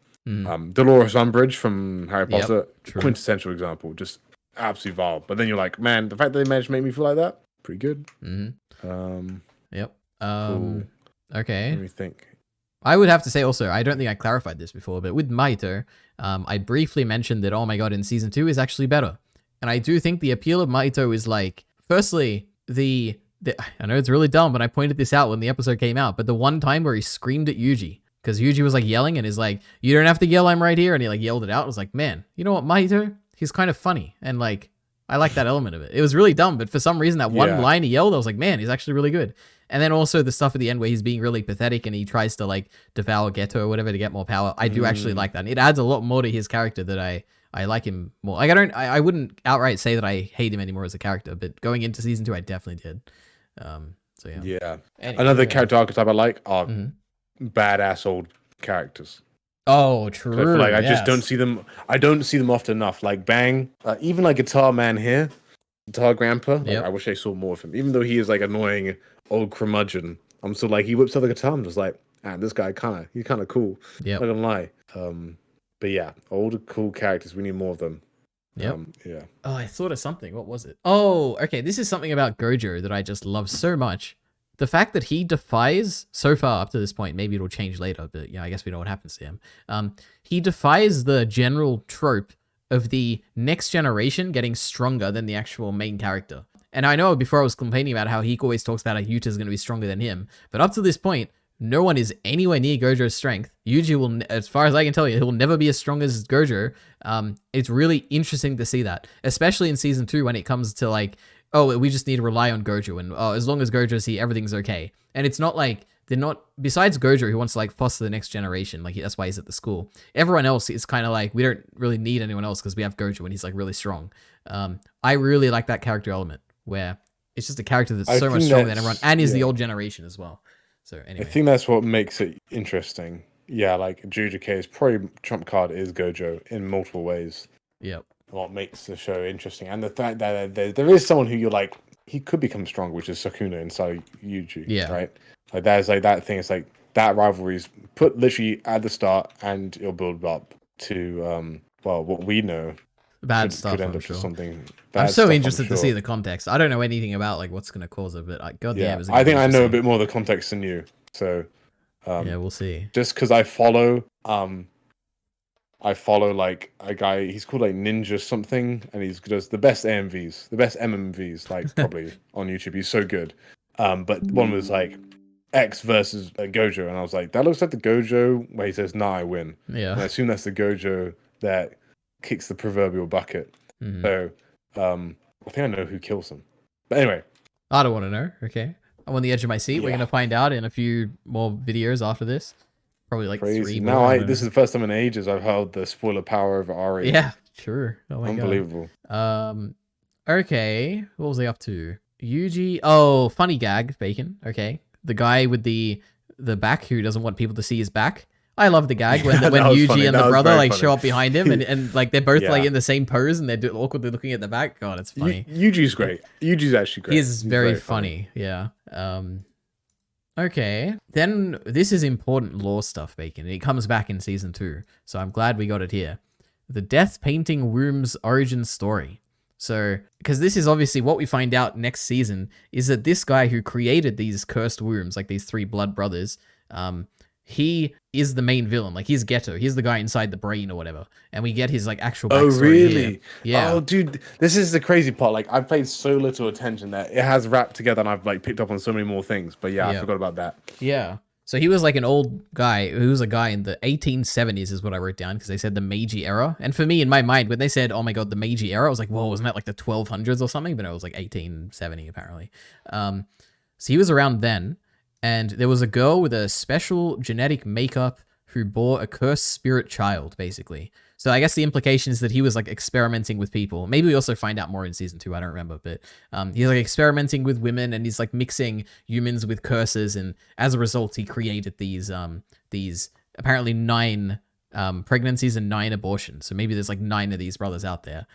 Dolores Umbridge from Harry Potter, quintessential example, just absolutely vile. But then you're like, man, the fact that they managed to make me feel like that, pretty good. Yep. Cool. Okay. Let me think. I would have to say also, I don't think I clarified this before, but with Mahito, I briefly mentioned that, oh my god, in season 2 is actually better. And I do think the appeal of Mahito is like, firstly, I know it's really dumb, but I pointed this out when the episode came out, but the one time where he screamed at Yuji, because Yuji was like yelling and is like, "You don't have to yell, I'm right here," and he like yelled it out. I was like, man, you know what, Mahito? He's kind of funny, and like I like that element of it. It was really dumb, but for some reason that one line he yelled, I was like, man, he's actually really good. And then also the stuff at the end where he's being really pathetic and he tries to like devour Geto or whatever to get more power. I do actually like that. And it adds a lot more to his character that I like him more. Like I wouldn't outright say that I hate him anymore as a character, but going into season 2, I definitely did. So yeah. Yeah. Anyway, Another character archetype I like are Mm-hmm. badass old characters. Oh, true. So I feel like I just don't see them. I don't see them often enough. Like Bang, even like Guitar Man here, Guitar Grandpa. Like, I wish I saw more of him. Even though he is like annoying old curmudgeon, I'm still like he whips out the guitar. I'm just like, man, this guy he's kind of cool. Yeah. Not gonna lie. But yeah, older cool characters. We need more of them. Yep. Yeah. Oh, I thought of something. What was it? Oh, okay. This is something about Gojo that I just love so much. The fact that he defies, so far up to this point, maybe it'll change later, but yeah, I guess we know what happens to him. He defies the general trope of the next generation getting stronger than the actual main character. And I know before I was complaining about how he always talks about how Yuta's going to be stronger than him, but up to this point, no one is anywhere near Gojo's strength. Yuji will, as far as I can tell you, he'll never be as strong as Gojo. It's really interesting to see that, especially in season 2 when it comes to like, oh, we just need to rely on Gojo, and as long as Gojo's here, everything's okay. And it's not like they're not, besides Gojo, who wants to like foster the next generation, like that's why he's at the school. Everyone else is kind of like, we don't really need anyone else because we have Gojo and he's like really strong. I really like that character element where it's just a character that's so much stronger than everyone and is the old generation as well. So anyway. I think that's what makes it interesting. Yeah, like Jujutsu Kaisen, probably trump card is Gojo in multiple ways. Yep. What makes the show interesting, and the fact that there is someone who you're like, he could become strong, which is Sukuna inside Yuji. Yeah. Right. Like there's like that thing. It's like that rivalry's put literally at the start, and it'll build up to what we know. Bad stuff. Could end I'm up sure. to something. I'm so interested to see the context. I don't know anything about like what's going to cause it, but goddamn, I think I know a bit more of the context than you. So yeah, we'll see. Just because I follow like a guy. He's called like Ninja something, and he does the best AMVs, the best MMVs, like probably on YouTube. He's so good. But one was like X versus Gojo, and I was like, that looks like the Gojo where he says, "Nah, I win." Yeah. And I assume that's the Gojo that kicks the proverbial bucket. Mm-hmm. So, I think I know who kills him. But anyway, I don't want to know. Okay, I'm on the edge of my seat. We're gonna find out in a few more videos after this. Probably like crazy. 3 Now more. this is the first time in ages I've held the spoiler power over Ari. Yeah, sure. Oh my Unbelievable. God. Okay. What was I up to? Yuji. Oh, funny gag, Bacon. Okay. The guy with the back who doesn't want people to see his back. I love the gag when Yuji funny. and the brother like funny. show up behind him and like they're both like in the same pose and they're awkwardly looking at the back. God, it's funny. Yuji's great. Yuji's actually great. He's very funny. Yeah. Okay. Then this is important lore stuff, Bacon. It comes back in season 2, so I'm glad we got it here. The Death Painting Womb's origin story. So, because this is obviously what we find out next season, is that this guy who created these cursed wombs, like these 3 blood brothers, he is the main villain. Like, he's Geto. He's the guy inside the brain or whatever. And we get his, like, actual backstory. Oh, really? Here. Yeah. Oh, dude, this is the crazy part. Like, I've paid so little attention that it has wrapped together and I've, like, picked up on so many more things. But yeah, I forgot about that. Yeah. So he was like an old guy who was a guy in the 1870s is what I wrote down because they said the Meiji era. And for me, in my mind, when they said, oh my God, the Meiji era, I was like, whoa, wasn't that like the 1200s or something? But it was like 1870 apparently. So he was around then. And there was a girl with a special genetic makeup who bore a cursed spirit child, basically. So I guess the implication is that he was like experimenting with people. Maybe we also find out more in season 2. I don't remember, but he's like experimenting with women and he's like mixing humans with curses. And as a result, he created these apparently 9 pregnancies and 9 abortions. So maybe there's like 9 of these brothers out there,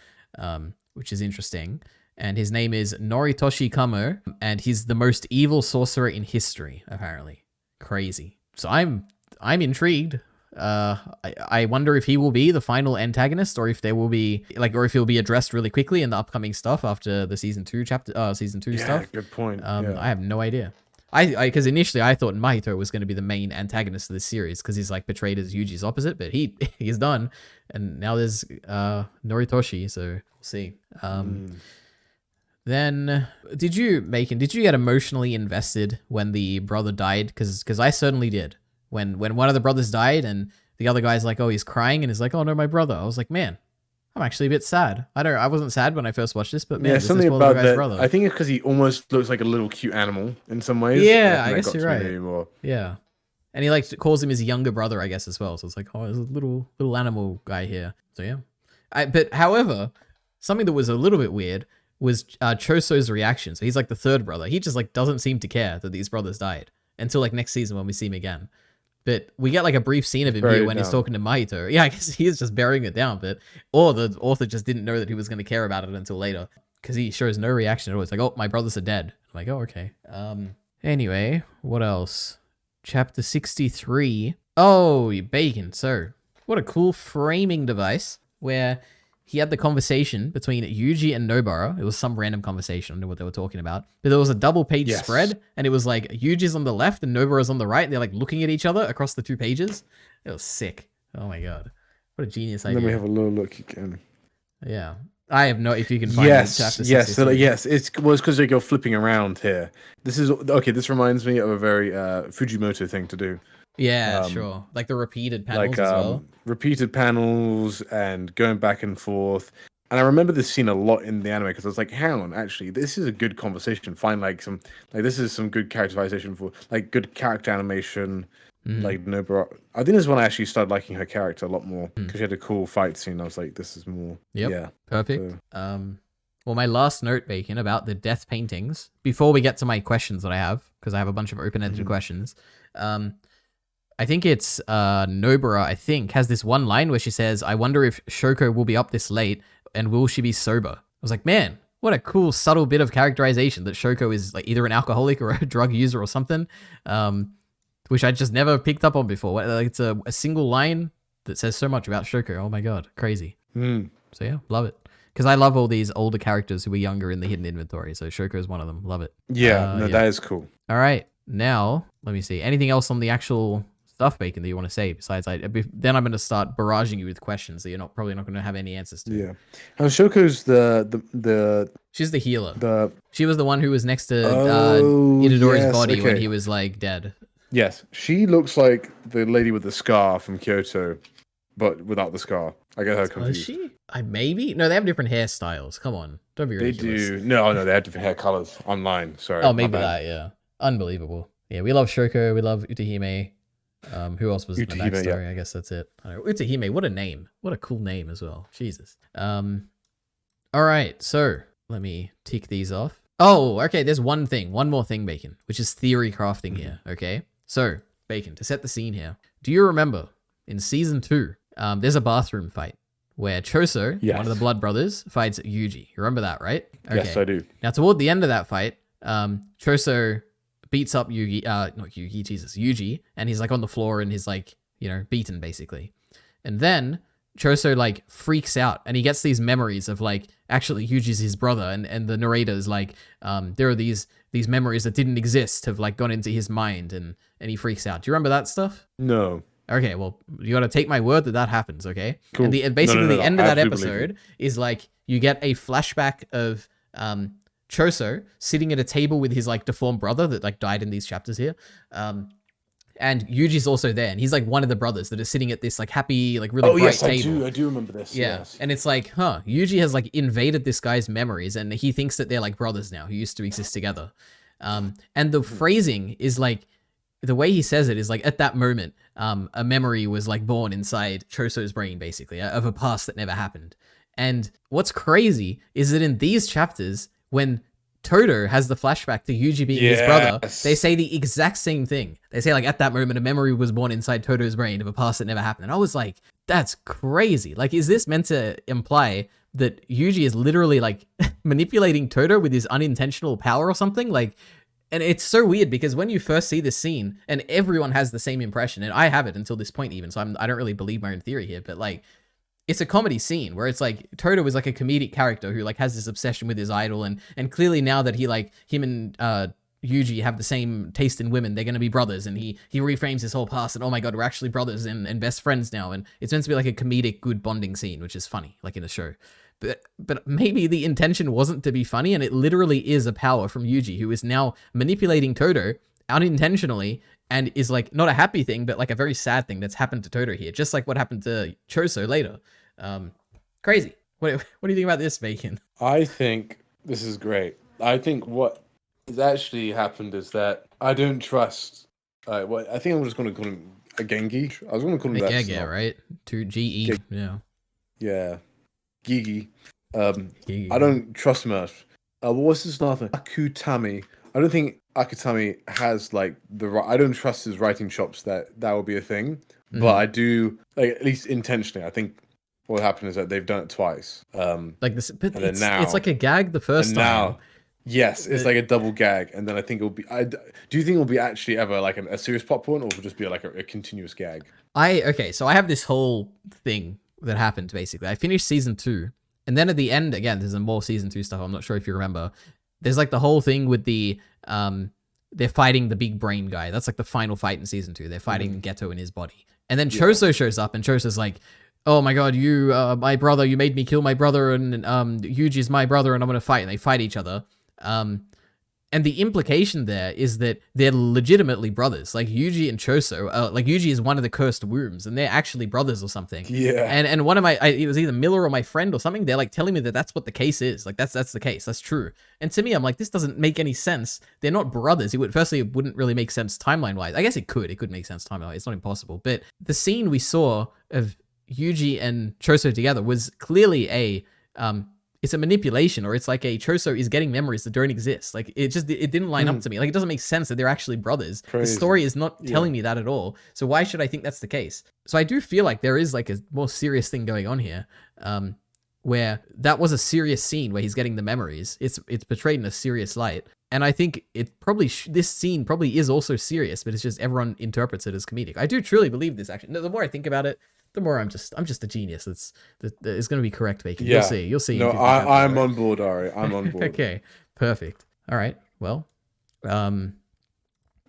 which is interesting. And his name is Noritoshi Kamo, and he's the most evil sorcerer in history, apparently. Crazy. So I'm intrigued. I wonder if he will be the final antagonist, or if there will be or if he'll be addressed really quickly in the upcoming stuff after the season 2 stuff. Yeah, good point. I have no idea. Because initially I thought Mahito was going to be the main antagonist of this series because he's like portrayed as Yuji's opposite, but he's done, and now there's Noritoshi. So we'll see. Then, did you get emotionally invested when the brother died? Because I certainly did. when one of the brothers died, and the other guy's like, oh, he's crying, and he's like, oh no, my brother. I was like, man, I'm actually a bit sad. I wasn't sad when I first watched this, but man, this something is about guy's that. brother. I think it's because he almost looks like a little cute animal in some ways. Yeah, and I guess you're right. Anymore. Yeah. And he like calls him his younger brother, I guess, as well. So it's like, oh, there's a little animal guy here. So yeah. But however, something that was a little bit weird was Choso's reaction. So he's like the third brother. He just like doesn't seem to care that these brothers died until like next season when we see him again. But we get like a brief scene of him here when he's talking to Mahito. Yeah, I guess he is just burying it down. Or the author just didn't know that he was going to care about it until later, because he shows no reaction at all. It's like, oh, my brothers are dead. I'm like, oh, okay. Anyway, what else? Chapter 63. Oh, Bacon. So, what a cool framing device where he had the conversation between Yuji and Nobara. It was some random conversation. I don't know what they were talking about. But there was a double page spread, and it was like Yuji's on the left and Nobara's on the right, and they're like looking at each other across the 2 pages. It was sick. Oh my god. What a genius idea. Let me have a little look again. Yeah. I have no, if you can find it. Chapter 63. Yes, it was because they go flipping around here. This reminds me of a very Fujimoto thing to do. Yeah, sure. Like the repeated panels as well. Repeated panels and going back and forth. And I remember this scene a lot in the anime because I was like, hang on, actually, this is a good conversation. Find this is some good characterization for like good character animation. Like Nobara. I think this is when I actually started liking her character a lot more because she had a cool fight scene. I was like, this is more. Yep. Yeah. Perfect. So. Well, my last note, Bacon, about the death paintings, before we get to my questions that I have, because I have a bunch of open-ended questions. I think it's Nobara, I think, has this one line where she says, I wonder if Shoko will be up this late and will she be sober? I was like, man, what a cool, subtle bit of characterization that Shoko is like either an alcoholic or a drug user or something, which I just never picked up on before. Like, it's a single line that says so much about Shoko. Oh my god, crazy. So yeah, love it. Because I love all these older characters who were younger in the hidden inventory. So Shoko is one of them. Love it. Yeah, that is cool. All right, now, let me see. Anything else on the actual stuff, Bacon, that you want to say besides then I'm going to start barraging you with questions that you're probably not going to have any answers to. Yeah. And Shoko's the she's the healer. She was the one who was next to Itadori's body when he was like dead. Yes. She looks like the lady with the scar from Kyoto, but without the scar. I get her confused. Is she? Maybe? No, they have different hairstyles. Come on. Don't be ridiculous. They do. No, they have different hair colors online. Sorry. Oh, maybe that, yeah. Unbelievable. Yeah, we love Shoko. We love Utahime. Who else was in the backstory? Yeah. I guess that's it. I don't know. Utahime, what a name. What a cool name as well. Jesus. All right, so let me tick these off. Oh, okay, there's one more thing, Bacon, which is theory crafting here, okay? So, Bacon, to set the scene here, do you remember in season 2, there's a bathroom fight where Choso, one of the blood brothers, fights Yuji. You remember that, right? Okay. Yes, I do. Now, toward the end of that fight, Choso beats up Yuji, and he's like on the floor and he's like, beaten basically. And then Choso like freaks out and he gets these memories of like, actually Yuji's his brother, and the narrator is like, there are these memories that didn't exist have like gone into his mind, and he freaks out. Do you remember that stuff? No. Okay, well, you got to take my word that happens, okay? Cool. And basically the end of that episode is like, you get a flashback of Choso sitting at a table with his like deformed brother that like died in these chapters here. And Yuji's also there, and he's like one of the brothers that are sitting at this like happy, like really bright table. I do remember this. Yeah. Yes. And it's like, Yuji has like invaded this guy's memories, and he thinks that they're like brothers now who used to exist together. And the phrasing is like, the way he says it is like, at that moment, a memory was like born inside Choso's brain, basically, of a past that never happened. And what's crazy is that in these chapters, when Toto has the flashback to Yuji being his brother, they say the exact same thing. They say like, at that moment, a memory was born inside Toto's brain of a past that never happened. And I was like, that's crazy. Like, is this meant to imply that Yuji is literally like manipulating Toto with his unintentional power or something? Like, and it's so weird because when you first see this scene, and everyone has the same impression, and I have it until this point even, so I don't really believe my own theory here, but like, it's a comedy scene where it's like Toto is like a comedic character who like has this obsession with his idol, and clearly now that him and Yuji have the same taste in women, they're going to be brothers, and he reframes his whole past, and oh my god, we're actually brothers and best friends now, and it's meant to be like a comedic good bonding scene, which is funny, like in a show. But maybe the intention wasn't to be funny, and it literally is a power from Yuji, who is now manipulating Toto unintentionally, and is like not a happy thing, but like a very sad thing that's happened to Toto here, just like what happened to Choso later. Crazy. What do you think about this, Bacon? I think this is great. I think what has actually happened is that I don't trust. What I think I'm just going to call him a Gengi. I was going to call him that. Yeah, right. To GE. Yeah. Yeah. Gigi. Gigi. I don't trust Murph. What was his last name? Akutami. I don't think Akutami has like I don't trust his writing chops that will be a thing. But I do, like, at least intentionally. I think what happened is that they've done it twice. Like this, but it's like a gag the first time. Now, yes, it's like a double gag, and then I think it'll be. Do you think it'll be actually ever like a serious plot point, or will it just be like a continuous gag? So I have this whole thing that happened basically. I finished season 2, and then at the end, again, there's more season 2 stuff. I'm not sure if you remember. There's like the whole thing with the they're fighting the big brain guy. That's like the final fight in season 2. They're fighting Geto in his body, and then Choso shows up, and Choso's like, "Oh my god, you, my brother, you made me kill my brother, and Yuji's my brother, and I'm gonna fight." And they fight each other. And the implication there is that they're legitimately brothers. Like Yuji and Choso, like Yuji is one of the cursed wombs, and they're actually brothers or something. Yeah. And one of it was either Miller or my friend or something. They're like telling me that that's what the case is. Like that's the case. That's true. And to me, I'm like, this doesn't make any sense. They're not brothers. It wouldn't really make sense timeline wise. I guess it could. It could make sense timeline. It's not impossible. But the scene we saw of Yuji and Choso together was clearly it's a manipulation, or it's like a Choso is getting memories that don't exist. Like it didn't line up to me. Like it doesn't make sense that they're actually brothers. Crazy. The story is not telling me that at all. So why should I think that's the case? So I do feel like there is like a more serious thing going on here, where that was a serious scene where he's getting the memories. It's portrayed in a serious light. And I think it probably this scene probably is also serious, but it's just everyone interprets it as comedic. I do truly believe this actually. The more I think about it, the more I'm just a genius. It's going to be correct, Bacon. Yeah. You'll see. No, I'm on board, Ari. I'm on board. Okay, perfect. All right. Well, Okay,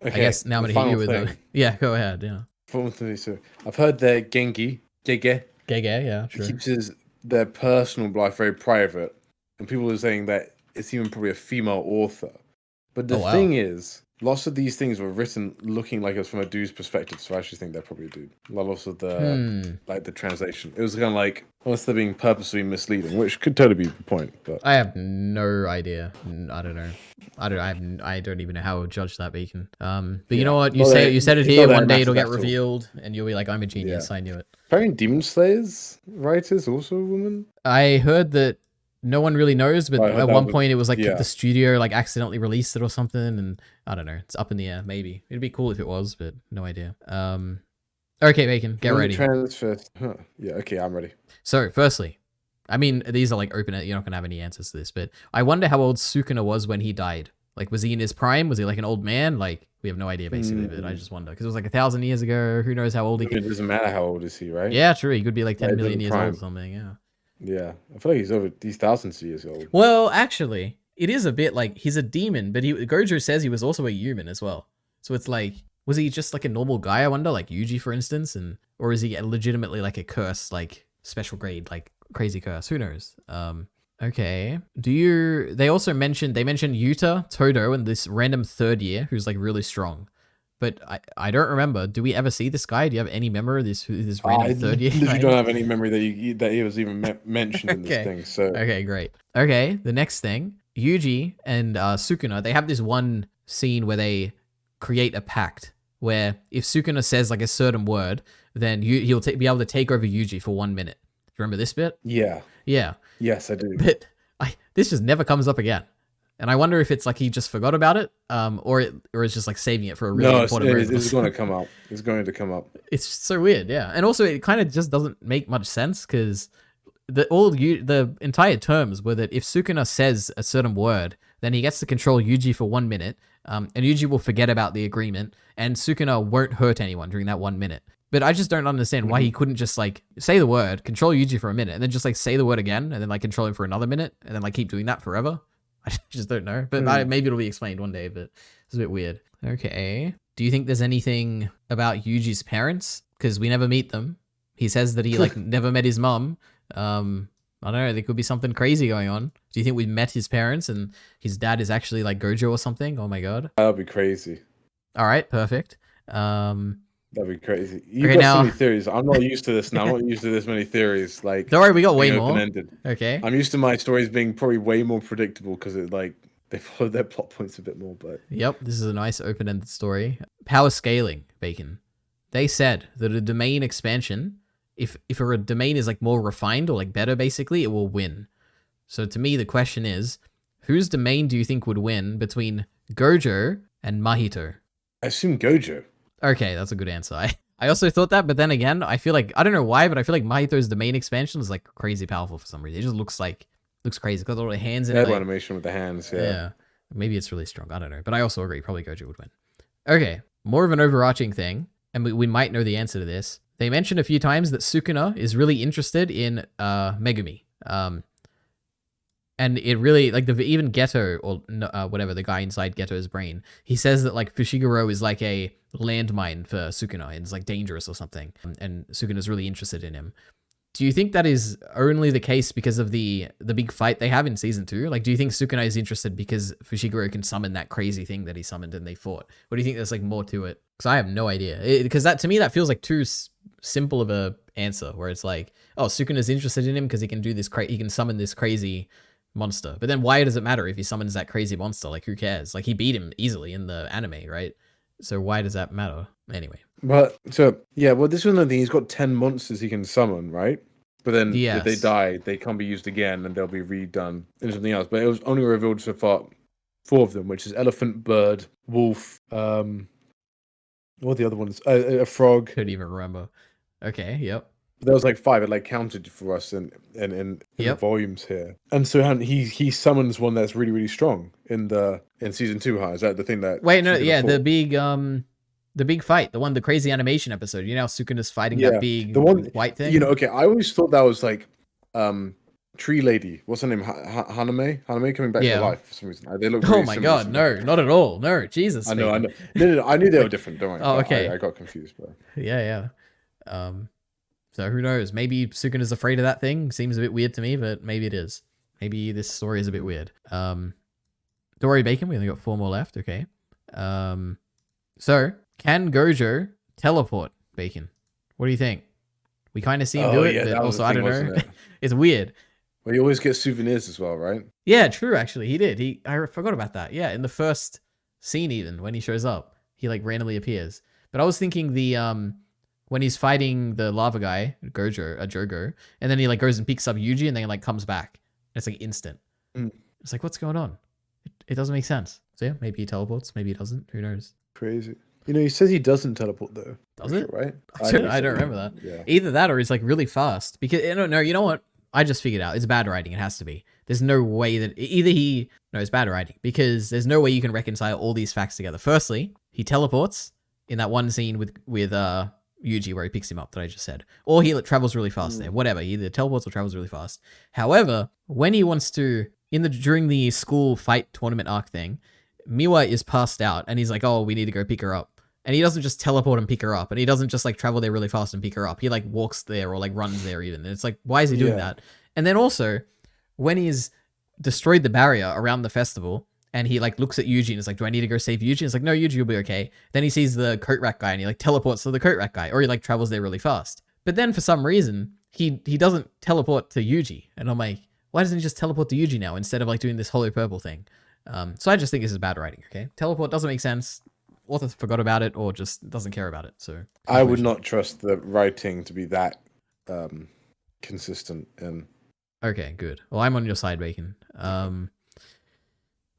I guess now I'm going to hit you with the... Yeah, go ahead. Yeah. So I've heard that Gengi, Gege, yeah, sure. keeps their personal life very private, and people are saying that it's even probably a female author. But the thing is, lots of these things were written looking like it was from a dude's perspective, so I actually think they're probably a dude. Lots of the like the translation, it was kind of like almost they're being purposely misleading, which could totally be the point. But I have no idea. I don't know. I don't even know how to judge that, Bacon. But you know what? You said it here. One day it'll get revealed, and you'll be like, "I'm a genius. I knew it." Apparently, Demon Slayer's writer is also a woman. I heard that. No one really knows, but at one point it was like the studio like accidentally released it or something, and I don't know. It's up in the air. Maybe it'd be cool if it was, but no idea. Okay, Bacon, get ready. Yeah, okay, I'm ready. So, firstly, I mean these are like open. You're not gonna have any answers to this, but I wonder how old Sukuna was when he died. Like, was he in his prime? Was he like an old man? Like, we have no idea basically, but I just wonder because it was like 1,000 years ago. Who knows how old he? It doesn't matter how old is he, right? Yeah, true. He could be like 10 million years old or something. Yeah. Yeah, I feel like he's thousands of years old. Well, actually, it is a bit like he's a demon, but Gojo says he was also a human as well. So it's like, was he just like a normal guy, I wonder, like Yuji, for instance, or is he legitimately like a curse, like special grade, like crazy curse? Who knows? Okay. They mentioned Yuta, Todo, and this random third year who's like really strong. But I don't remember. Do we ever see this guy? Do you have any memory of this random third year? I don't have any memory that he was even mentioned in this thing. So okay, great. Okay, the next thing, Yuji and Sukuna, they have this one scene where they create a pact where if Sukuna says like a certain word, then he'll be able to take over Yuji for 1 minute. Do you remember this bit? Yeah. Yeah. Yes, I do. But this just never comes up again. And I wonder if it's like he just forgot about it, or it's just like saving it for a really important reason. It's going to come up. It's going to come up. It's so weird, yeah. And also, it kind of just doesn't make much sense because the entire terms were that if Sukuna says a certain word, then he gets to control Yuji for 1 minute, and Yuji will forget about the agreement, and Sukuna won't hurt anyone during that 1 minute. But I just don't understand why he couldn't just like say the word, control Yuji for a minute, and then just like say the word again, and then like control him for another minute, and then like keep doing that forever. I just don't know, but maybe it'll be explained one day, but it's a bit weird. Okay. Do you think there's anything about Yuji's parents? Because we never meet them. He says that he like never met his mom. I don't know. There could be something crazy going on. Do you think we met his parents and his dad is actually like Gojo or something? Oh my God. That'd be crazy. All right, perfect. That'd be crazy. You Okay, got so now many theories. I'm not used to this now. I'm not used to this many theories. Like don't worry, we got way being open more. ended. Okay. I'm used to my stories being probably way more predictable because it like they follow their plot points a bit more. But Yep, this is a nice open-ended story. Power scaling, Bacon. They said that a domain expansion, if a domain is like more refined or like better, basically, it will win. So to me, the question is, whose domain do you think would win between Gojo and Mahito? I assume Gojo. Okay, that's a good answer. I also thought that, but then again, I feel like I don't know why, but I feel like Mahito's domain expansion is like crazy powerful for some reason. It just looks crazy. Got all the hands in it. Head Like, animation with the hands. Yeah. yeah, maybe it's really strong. I don't know, but I also agree. Probably Gojo would win. Okay, more of an overarching thing, and we might know the answer to this. They mentioned a few times that Sukuna is really interested in Megumi. And it really, like, even Geto, or whatever, the guy inside Geto's brain, he says that, like, Fushiguro is like a landmine for Sukuna, and it's, like, dangerous or something, and Sukuna's really interested in him. Do you think that is only the case because of the big fight they have in Season 2? Like, do you think Sukuna is interested because Fushiguro can summon that crazy thing that he summoned and they fought? Or do you think there's, like, more to it? Because I have no idea. Because that, to me, that feels like too simple of a answer, where it's like, oh, Sukuna's interested in him because he can do this, he can summon this crazy monster. But then why does it matter if he summons that crazy monster? Like, who cares? Like, he beat him easily in the anime, right? So why does that matter? Anyway. But so yeah, well, this is another thing. He's got 10 monsters he can summon, right? But then if they Yes. die, they can't be used again, and they'll be redone into something else. But it was only revealed so far 4 of them, which is elephant, bird, wolf. What are the other ones? A frog. Couldn't even remember. Okay. Yep. There was like 5. It like counted for us in the Yep. volumes here. And so he summons one that's really really strong in season 2. Huh? Is that the thing that? Wait, no, Sukuna yeah, fought? the big fight, the crazy animation episode. You know, how Sukuna's fighting Yeah, that big the one white thing. You know, okay. I always thought that was like Tree Lady. What's her name? Haname. Haname coming back Yeah. to life for some reason. They look. Oh Really my similar god, to no, me. not at all. No, Jesus. I know. Bacon. No. I knew they were different. Don't worry. Oh, But okay. I got confused, bro. Yeah. So who knows? Maybe Sukuna's afraid of that thing. Seems a bit weird to me, but maybe it is. Maybe this story is a bit weird. Don't worry, Bacon. We only got 4 more left. Okay. So can Gojo teleport, Bacon? What do you think? We kind of see him do it, but also I don't know. It's weird. Well, you always get souvenirs as well, right? Yeah, true. Actually, he did. I forgot about that. Yeah, in the first scene, even when he shows up, he like randomly appears. But I was thinking when he's fighting the lava guy, Jogo, and then he like goes and picks up Yuji, and then like comes back. It's like instant. It's like, what's going on? It doesn't make sense. So yeah, maybe he teleports, maybe he doesn't. Who knows? Crazy. You know, he says he doesn't teleport though. Does it? Right? I don't remember that. Yeah. Either that or he's like really fast. Because no, you know what? I just figured out. It's bad writing. It has to be. There's no way that it's bad writing because there's no way you can reconcile all these facts together. Firstly, he teleports in that one scene with Yuji where he picks him up that I just said, or he travels really fast there. Whatever, he either teleports or travels really fast. However, when he wants to during the school fight tournament arc thing, Miwa is passed out and he's like, "Oh, we need to go pick her up." And he doesn't just teleport and pick her up, and he doesn't just like travel there really fast and pick her up. He like walks there or like runs there even. And it's like, why is he doing that? And then also, when he's destroyed the barrier around the festival, and he like looks at Yuji and is like, "Do I need to go save Yuji?" It's like, "No, Yuji will be okay." Then he sees the coat rack guy and he like teleports to the coat rack guy, or he like travels there really fast. But then for some reason, he doesn't teleport to Yuji, and I'm like, why doesn't he just teleport to Yuji now instead of like doing this hollow purple thing? So I just think this is bad writing. Okay, teleport doesn't make sense. Author forgot about it or just doesn't care about it. So I would not trust the writing to be that consistent. And okay, good. Well, I'm on your side, Bacon.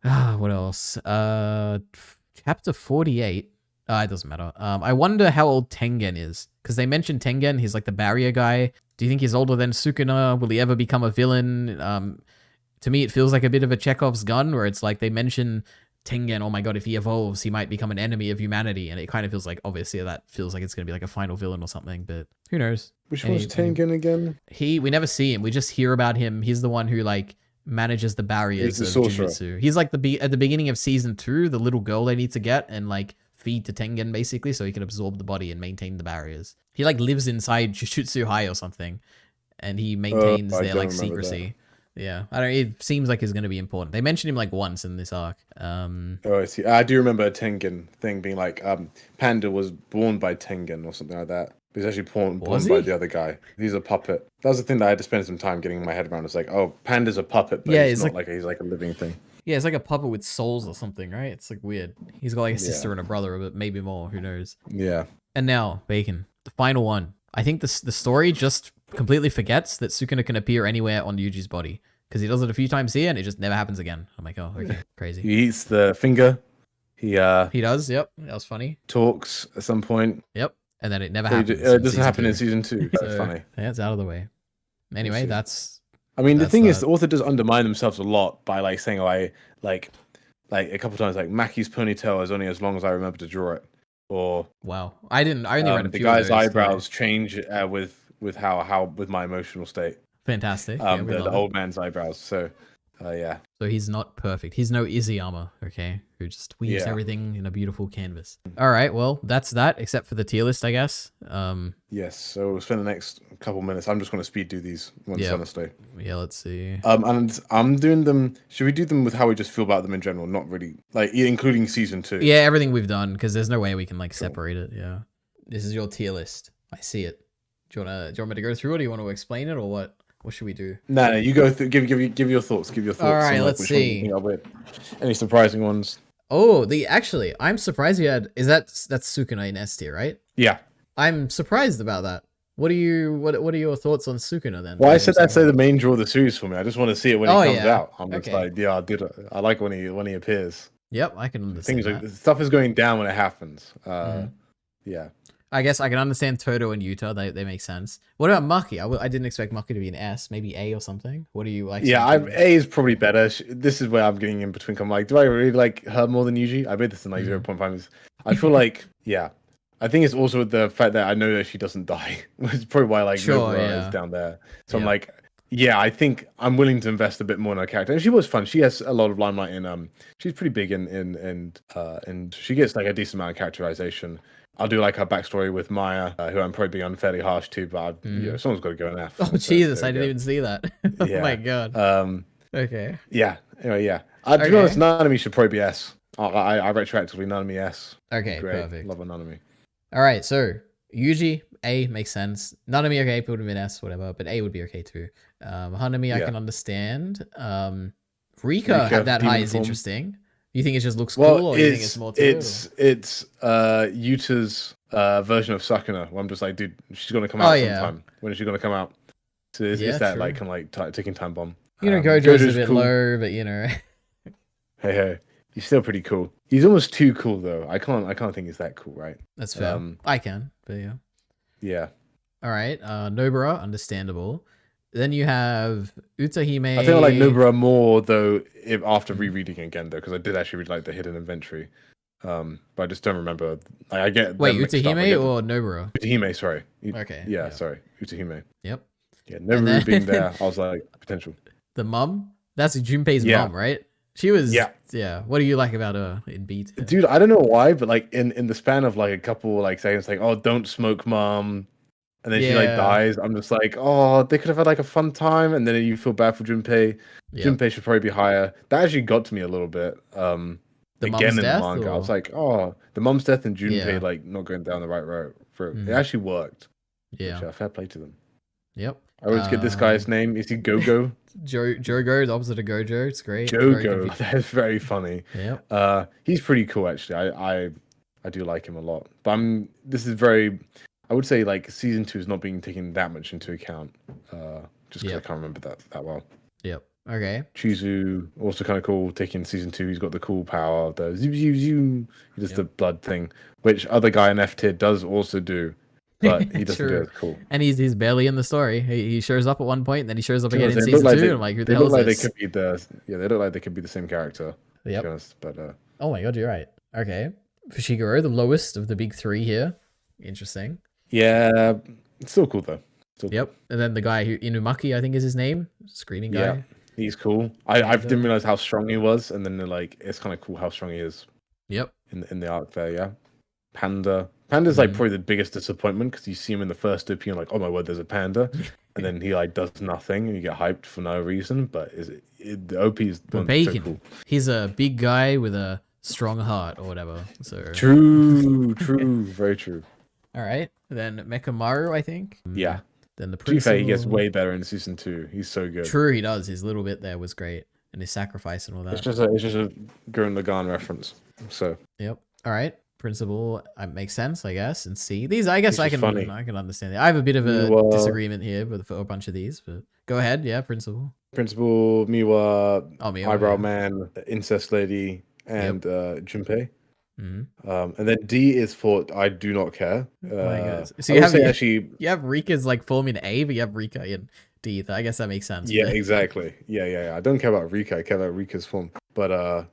What else? Chapter 48. It doesn't matter. I wonder how old Tengen is because they mentioned Tengen. He's like the barrier guy. Do you think he's older than Sukuna? Will he ever become a villain? To me, it feels like a bit of a Chekhov's gun where it's like they mention Tengen, oh my god, if he evolves, he might become an enemy of humanity. And it kind of feels like, obviously, that feels like it's going to be like a final villain or something, but who knows? Which one's Tengen again? We never see him. We just hear about him. He's the one who like manages the barriers of Jujutsu. He's like at the beginning of season 2, the little girl they need to get and like feed to Tengen basically so he can absorb the body and maintain the barriers. He like lives inside Jujutsu High or something and he maintains their like secrecy. Yeah, I don't. It seems like he's going to be important. They mentioned him like once in this arc. Oh, I see. I do remember a Tengen thing being like, Panda was born by Tengen or something like that. He was actually born Was by he? the other guy. He's a puppet. That was the thing that I had to spend some time getting my head around. It's like, oh, Panda's a puppet, but Yeah, he's it's not like he's like a living thing. yeah, it's like a puppet with souls or something, right? It's like weird. He's got like a sister Yeah. and a brother, but maybe more. Who knows? Yeah. And now Bacon, the final one. I think this the story just completely forgets that Sukuna can appear anywhere on Yuji's body because he does it a few times here and it just never happens again. I'm like, oh, okay, crazy. He eats the finger. He He does. Yep, that was funny. talks at some point. Yep, and then it never But happens. it in doesn't season happen in 2. season 2. That's So, funny. yeah, it's out of the way. Anyway, see. that's I mean, the That's thing is, that. the author does undermine themselves a lot by like saying, "Oh, I like a couple times like Maki's ponytail is only as long as I remember to draw it," or wow. I didn't. I only read a the few of guy's those, eyebrows change with how with my emotional state. Fantastic. Yeah, we The love it. old man's eyebrows. So, yeah, So he's not perfect. He's no Izuyama, okay? Who just weaves Yeah. everything in a beautiful canvas. All right, well, that's that, except for the tier list, I guess. yes. So we'll spend the next couple minutes. I'm just going to speed do these ones, Yeah. honestly. Yeah, let's see. And I'm doing them. Should we do them with how we just feel about them in general? Not really, like including season 2. Yeah, everything we've done, because there's no way we can like separate it. Yeah. This is your tier list. I see it. Do you want me to go through it, or do you want to explain it, or what? What should we do? No, you go through. Give your thoughts. Give your thoughts. All right, on, like, let's which one you see. think I'll win. Any surprising ones? Oh, actually, I'm surprised you had. That's Sukuna in S tier, right? Yeah. I'm surprised about that. What are your thoughts on Sukuna then? Well, I said that's the main draw of the series for me. I just want to see it when Oh, he comes yeah. out. I'm just Okay. like, yeah, I like when he appears. Yep, I can understand Things that. like stuff is going down when it happens. Yeah. I guess I can understand Toto and Yuta. They make sense. What about Maki? I didn't expect Maki to be an S, maybe A or something. What do you like? Yeah, A is probably better. This is where I'm getting in between. I'm like, do I really like her more than Yuji? I made this in like 0.5. I feel like, yeah. I think it's also the fact that I know that she doesn't die, which is probably why like Nobara is down there. So I'm like, yeah, I think I'm willing to invest a bit more in her character. And she was fun. She has a lot of limelight in she's pretty big and she gets like a decent amount of characterization. I'll do like her backstory with Maya, who I'm probably being unfairly harsh to, but someone's got to go an F. Oh, Jesus, I didn't even see that. Oh my god. Okay. Yeah. Anyway, yeah. To be honest, Nanami should probably be S. I retroactively Nanami S. Okay, Great. perfect. Love a Nanami. All right, so Yuji A makes sense. Nanami okay, put him in S, whatever, but A would be okay too. Hanami I can understand. Rika had that high is interesting. You think it just looks cool, or you think it's more to it's Yuta's version of Sakuna. Where I'm just like, dude, she's gonna come out sometime. When is she gonna come out? So it's that like kind of like ticking time bomb. Gojo's a bit cool. Low, but hey, he's still pretty cool. He's almost too cool though. I can't think he's that cool, right? That's fair. I can, but yeah. Yeah. All right, Nobara, understandable. Then you have Utahime. I think I like Nobara more though after rereading again though, because I did actually read like the hidden inventory. But I just don't remember. I get Utahime or Nobara? Utahime, sorry. Okay. Yeah, sorry, Utahime. Yep. Yeah, Noboru being there, I was like potential. The mum? That's Junpei's mum, right? She was. Yeah. What do you like about her in Beat? Dude, I don't know why, but like in the span of like a couple like seconds, like, oh, don't smoke, mom. And then she like dies. I'm just like, oh, they could have had like a fun time. And then you feel bad for Junpei. Junpei should probably be higher. That actually got to me a little bit. Again in the manga, I was like, oh, the mom's death and Junpei like not going down the right road. It actually worked. Yeah, fair play to them. Yep. I always get this guy's name. Is he Gogo? Jogo, the opposite of Gojo. It's great. Jogo. That's very funny. Yeah. He's pretty cool actually. I do like him a lot. But I would say like season 2 is not being taken that much into account. Just because I can't remember that well. Yep. Okay. Chizu also kind of cool. Taking season 2, he's got the cool power, the zoom zoom zoom. He does the blood thing, which other guy in F tier does also do, but he doesn't do it. Cool. And he's barely in the story. He shows up at one point, and then he shows up again in season 2. And I'm like, who the hell is this? They look like they could be the same character. Yep. To be honest, but oh my god, you're right. Okay. Fushiguro, the lowest of the big 3 here. Interesting. Yeah, it's still cool though. Yep. And then the guy Inumaki, I think is his name, screaming guy. Yeah, he's cool. I didn't realize how strong he was, and then like it's kind of cool how strong he is. Yep. In the arc there, yeah. Panda Panda's like probably the biggest disappointment because you see him in the first OP and like, oh my word, there's a panda, and then he like does nothing and you get hyped for no reason. But the OP is the But one that's so Bacon, cool. he's a big guy with a strong heart or whatever. So True, very true. all right, then Mekamaru, I think. Yeah. Then the To be fair, he gets principal. way better in season 2. He's so good. True, he does. His little bit there was great, and his sacrifice and all that. It's just a Gurren Lagann reference. So Yep. All right. Principal makes sense, I guess. And C. These, I guess, He's I just can funny. I can understand it. I have a bit of a Miwa. disagreement here with for a bunch of these, but go ahead. Yeah, principal. Principal, Miwa, Oh, me. Eyebrow Man, Incest Lady, and Junpei. Mm-hmm. And then D is for I do not care. Oh my goodness. So I you would have say actually, you have Rika's like form in A, but you have Rika in D. I guess that makes sense. yeah, but- exactly. Yeah. I don't care about Rika. I care about Rika's form. But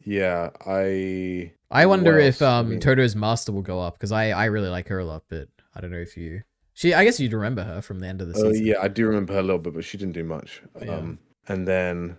yeah, I wonder what if else? I mean- Toto's master will go up because I really like her a lot, but I don't know if you. I guess you'd remember her from the end of the Oh season. yeah, I do remember her a little bit, but she didn't do much. Yeah. And then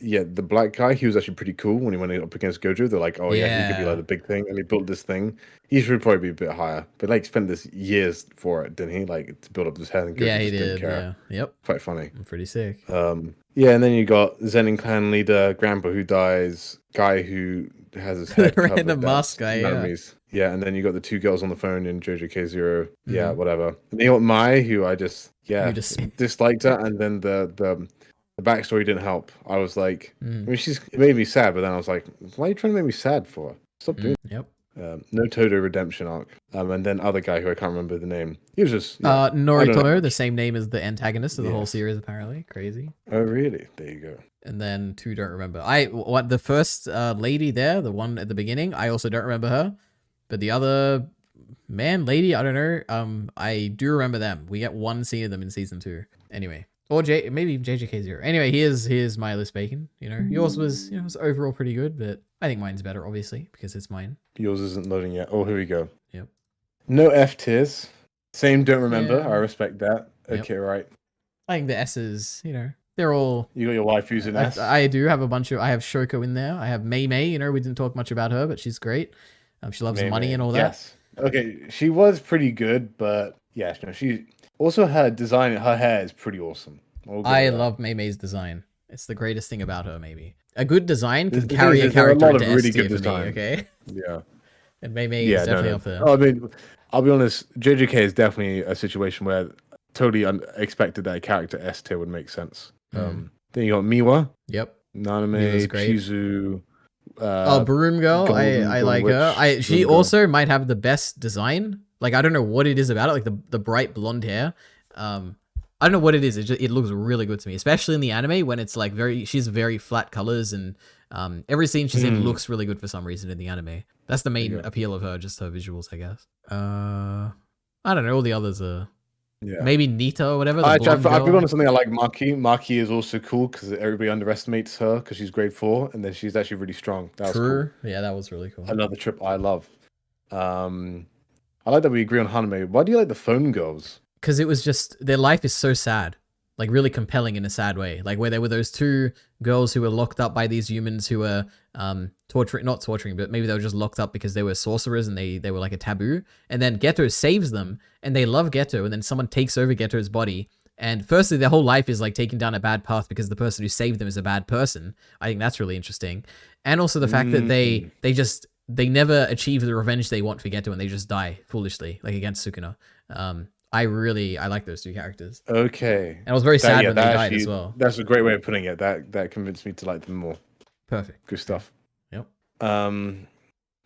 yeah, the black guy, he was actually pretty cool when he went up against Gojo. They're like, oh yeah, he could be Yeah. like the big thing, and he built this thing. He should probably be a bit higher, but like spent this years for it, didn't he? Like to build up this head. And Gojo Yeah, he just didn't did. care. Yeah. Yep. Quite funny. Pretty sick. Yeah, and then you got Zenin clan leader Grandpa who dies, guy who has his head covered. Random mask that's guy, yeah. Naname's. Yeah, and then you got the two girls on the phone in Jojo K0. Yeah, Mhm. whatever. And then you got Mai, who I just You just- disliked her, and then the backstory didn't help. I was like, I Mm. mean, it made me sad, but then I was like, why are you trying to make me sad for? Stop doing. Yep. No Todo redemption arc. And then other guy who I can't remember the name. He was just I don't know Noritomo, the much. same name as the antagonist of the whole Yes. series, apparently. Crazy. Oh really? There you go. And then two don't remember. What the first lady there, the one at the beginning, I also don't remember her. But the other lady, I don't know. I do remember them. We get one scene of them in season 2. Anyway. Or maybe JJK0. Anyway, here's my list Bacon. You know, yours was was overall pretty good, but I think mine's better, obviously, because it's mine. Yours isn't loading yet. Oh, here we go. Yep. No F tiers. Same don't remember. Yeah. I respect that. Yep. Okay, right. I think the S's, they're all. You got your waifus in S. I do have a bunch of. I have Shoko in there. I have Mei Mei. You know, we didn't talk much about her, but she's great. She loves money and all that. Yes. Okay, she was pretty good, but yeah, no, she also her design. Her hair is pretty awesome. I love Mei Mei's design. It's the greatest thing about her. Maybe a good design can The carry thing a is, there are a character lot of into really S tier good for me. design. Okay, Yeah. and Mei Mei Yeah, is definitely up there. I mean, I'll be honest. JJK is definitely a situation where totally unexpected that a character S tier would make sense. Then you got Miwa, Yep. Naname, Miwa's great. Chizu. Broom Girl. I Golden like her. Witch, She Broom Girl. also might have the best design. Like I don't know what it is about it. Like the bright blonde hair. I don't know what it is. It looks really good to me, especially in the anime when it's like she's very flat colors and every scene she's in looks really good for some reason in the anime. That's the main appeal of her, just her visuals, I guess. I don't know. All the others are maybe Nita or whatever. I'll blonde be girl. honest, something I like Maki. Maki is also cool because everybody underestimates her because she's grade 4 and then she's actually really strong. That was True. Yeah, that was really cool. cool. Another trip I love. I like that we agree on Haname. Why do you like the phone girls? Because it was just their life is so sad, like really compelling in a sad way. Like where there were those two girls who were locked up by these humans who were not torturing, but maybe they were just locked up because they were sorcerers and they were like a taboo. And then Geto saves them and they love Geto, and then someone takes over Geto's body. And firstly, their whole life is like taking down a bad path because the person who saved them is a bad person. I think that's really interesting. And also the fact that they never achieve the revenge they want for Geto and they just die foolishly, like against Sukuna. I like those two characters. Okay. And I was very sad when they died as well. That's a great way of putting it. That convinced me to like them more. Perfect. Good stuff. Yep. Then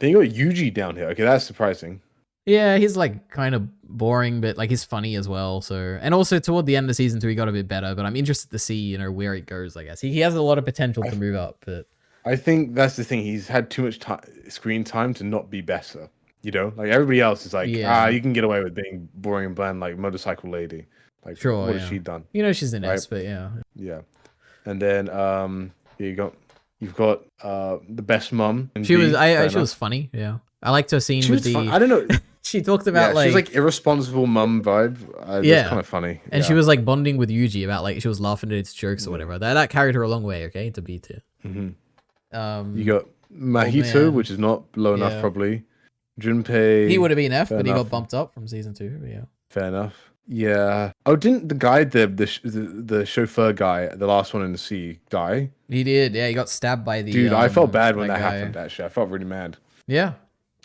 you got Yuji down here. Okay, that's surprising. Yeah, he's like kind of boring, but like he's funny as well. So, and also toward the end of season 2, he got a bit better. But I'm interested to see where it goes. I guess he has a lot of potential to move up. But I think that's the thing. He's had too much screen time to not be better. Like everybody else is like, you can get away with being boring and bland, like motorcycle lady. Like, sure, what has she done? She's in S, but yeah. And then you've got the best mum. She was funny. Yeah, I liked her scene with the. I don't know. She talked about she's like irresponsible mum vibe. It's kind of funny. And she was like bonding with Yuji about like she was laughing at his jokes or whatever. That carried her a long way. Okay, to B tier. Mm-hmm. You got Mahito, man. which is not low enough, Yeah. probably. Junpei. He would have been F, fair but he enough. got bumped up from season 2. Yeah. Fair enough. Yeah. Oh, didn't the guy, the chauffeur guy, the last one in the sea, die? He did. Yeah, he got stabbed by the. Dude, I felt bad when that that guy. happened. Actually, I felt really mad. Yeah.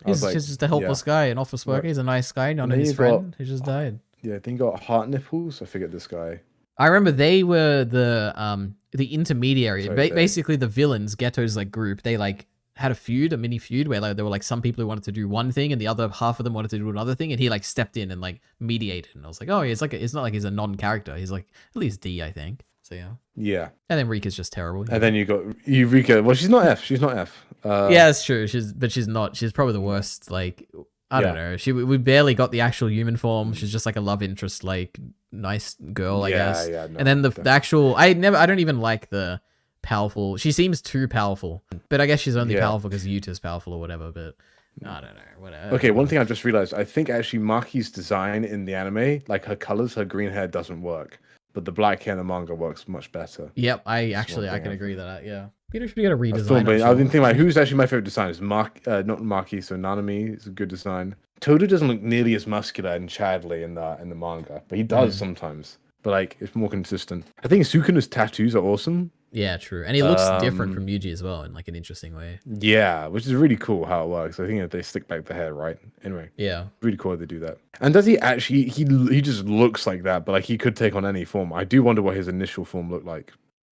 I was He's like, just a helpless guy, an office worker. He's a nice guy, not then his you friend who just died. Yeah, I think he got heart nipples. I forget this guy. I remember they were the intermediary. Sorry, say. Basically, the villains, Ghetto's like group, they like had a mini feud where like there were like some people who wanted to do one thing and the other half of them wanted to do another thing, and he like stepped in and like mediated. And I was like, oh, it's not like he's a non-character. He's like at least D, I think. So yeah. Yeah. And then Rika's just terrible. And then you got Eureka. Well, she's not F. She's not F. Yeah, that's true. She's not. She's probably the worst. Like, I don't know. We barely got the actual human form. She's just like a love interest, like nice girl, I guess. Yeah. No, and then the actual, I don't even like the powerful. She seems too powerful, but I guess she's only powerful because Yuta's powerful or whatever. But I don't know. Whatever. Okay, one thing I just realized. I think actually Maki's design in the anime, like her colors, her green hair doesn't work, but the black hair in the manga works much better. Yep, I can agree that. Yeah. Peter should get a redesign. I've been thinking like, who's actually my favorite design? Is not Maki, so Nanami is a good design. Todo doesn't look nearly as muscular and Chadley in the manga, but he does sometimes. But like, it's more consistent. I think Sukuna's tattoos are awesome. Yeah, true, and he looks different from Yuji as well in like an interesting way. Yeah, which is really cool how it works. I think that they stick back the hair, right? Anyway, yeah, really cool that they do that. And does he actually? He just looks like that, but like he could take on any form. I do wonder what his initial form looked like.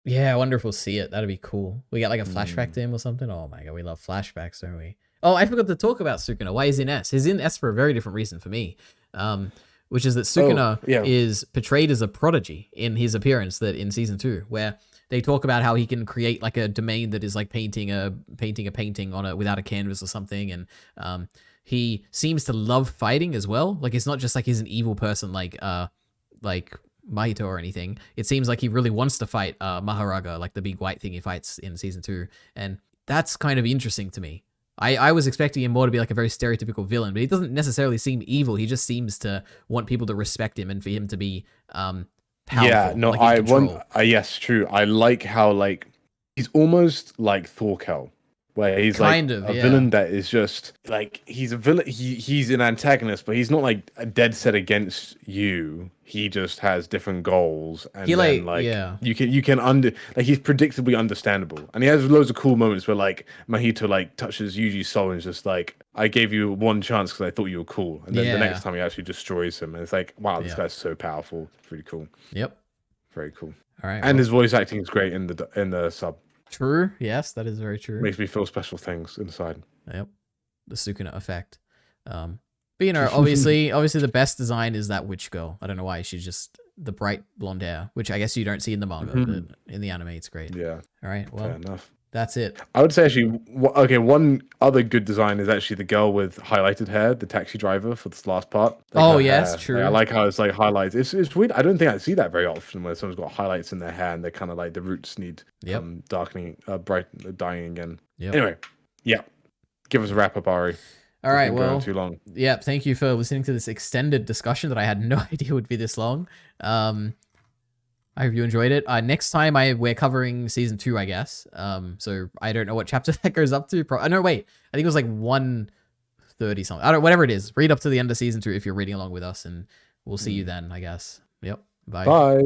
Yeah, I wonder if we'll see it. That'd be cool. We get like a flashback to him or something. Oh my god, we love flashbacks, don't we? Oh, I forgot to talk about Sukuna. Why he's in S? He's in S for a very different reason for me, which is that Sukuna is portrayed as a prodigy in his appearance that in season 2, where they talk about how he can create like a domain that is like painting a painting on it without a canvas or something, and he seems to love fighting as well. Like it's not just like he's an evil person like Mahito or anything. It seems like he really wants to fight Maharaga, like the big white thing he fights in season 2, and that's kind of interesting to me. I was expecting him more to be like a very stereotypical villain, but he doesn't necessarily seem evil. He just seems to want people to respect him and for him to be powerful. Yeah, no, like yes, true. I like how like he's almost like Thorkel, where he's kind like of, a villain that is just like he's a villain. He's an antagonist, but he's not like a dead set against you. He just has different goals, and you can he's predictably understandable, and he has loads of cool moments where like Mahito like touches Yuji's soul and is just like, I gave you one chance because I thought you were cool, and then the next time he actually destroys him, and it's like, wow, this guy's so powerful. It's really cool. Yep, very cool. All right, and his voice acting is great in the sub. True. Yes, that is very true. Makes me feel special things inside. Yep, the Sukuna effect. But you know, obviously the best design is that witch girl. I don't know why. She's just the bright blonde hair, which I guess you don't see in the manga, but in the anime it's great. Yeah. All right. Well, fair enough. That's it. I would say actually, okay, one other good design is actually the girl with highlighted hair, the taxi driver for this last part. Like yes, true. Like, I like how it's like highlights. It's weird. I don't think I see that very often where someone's got highlights in their hair and they're kind of like the roots need darkening, dyeing again. Yep. Anyway, yeah. Give us a wrap up, Ari. All right, well, too long. Yeah, thank you for listening to this extended discussion that I had no idea would be this long. I hope you enjoyed it. Next time we're covering season 2, I guess. So I don't know what chapter that goes up to. No, wait. I think it was like 130 something. Whatever it is. Read up to the end of season 2 if you're reading along with us, and we'll see you then, I guess. Yep. Bye. Bye.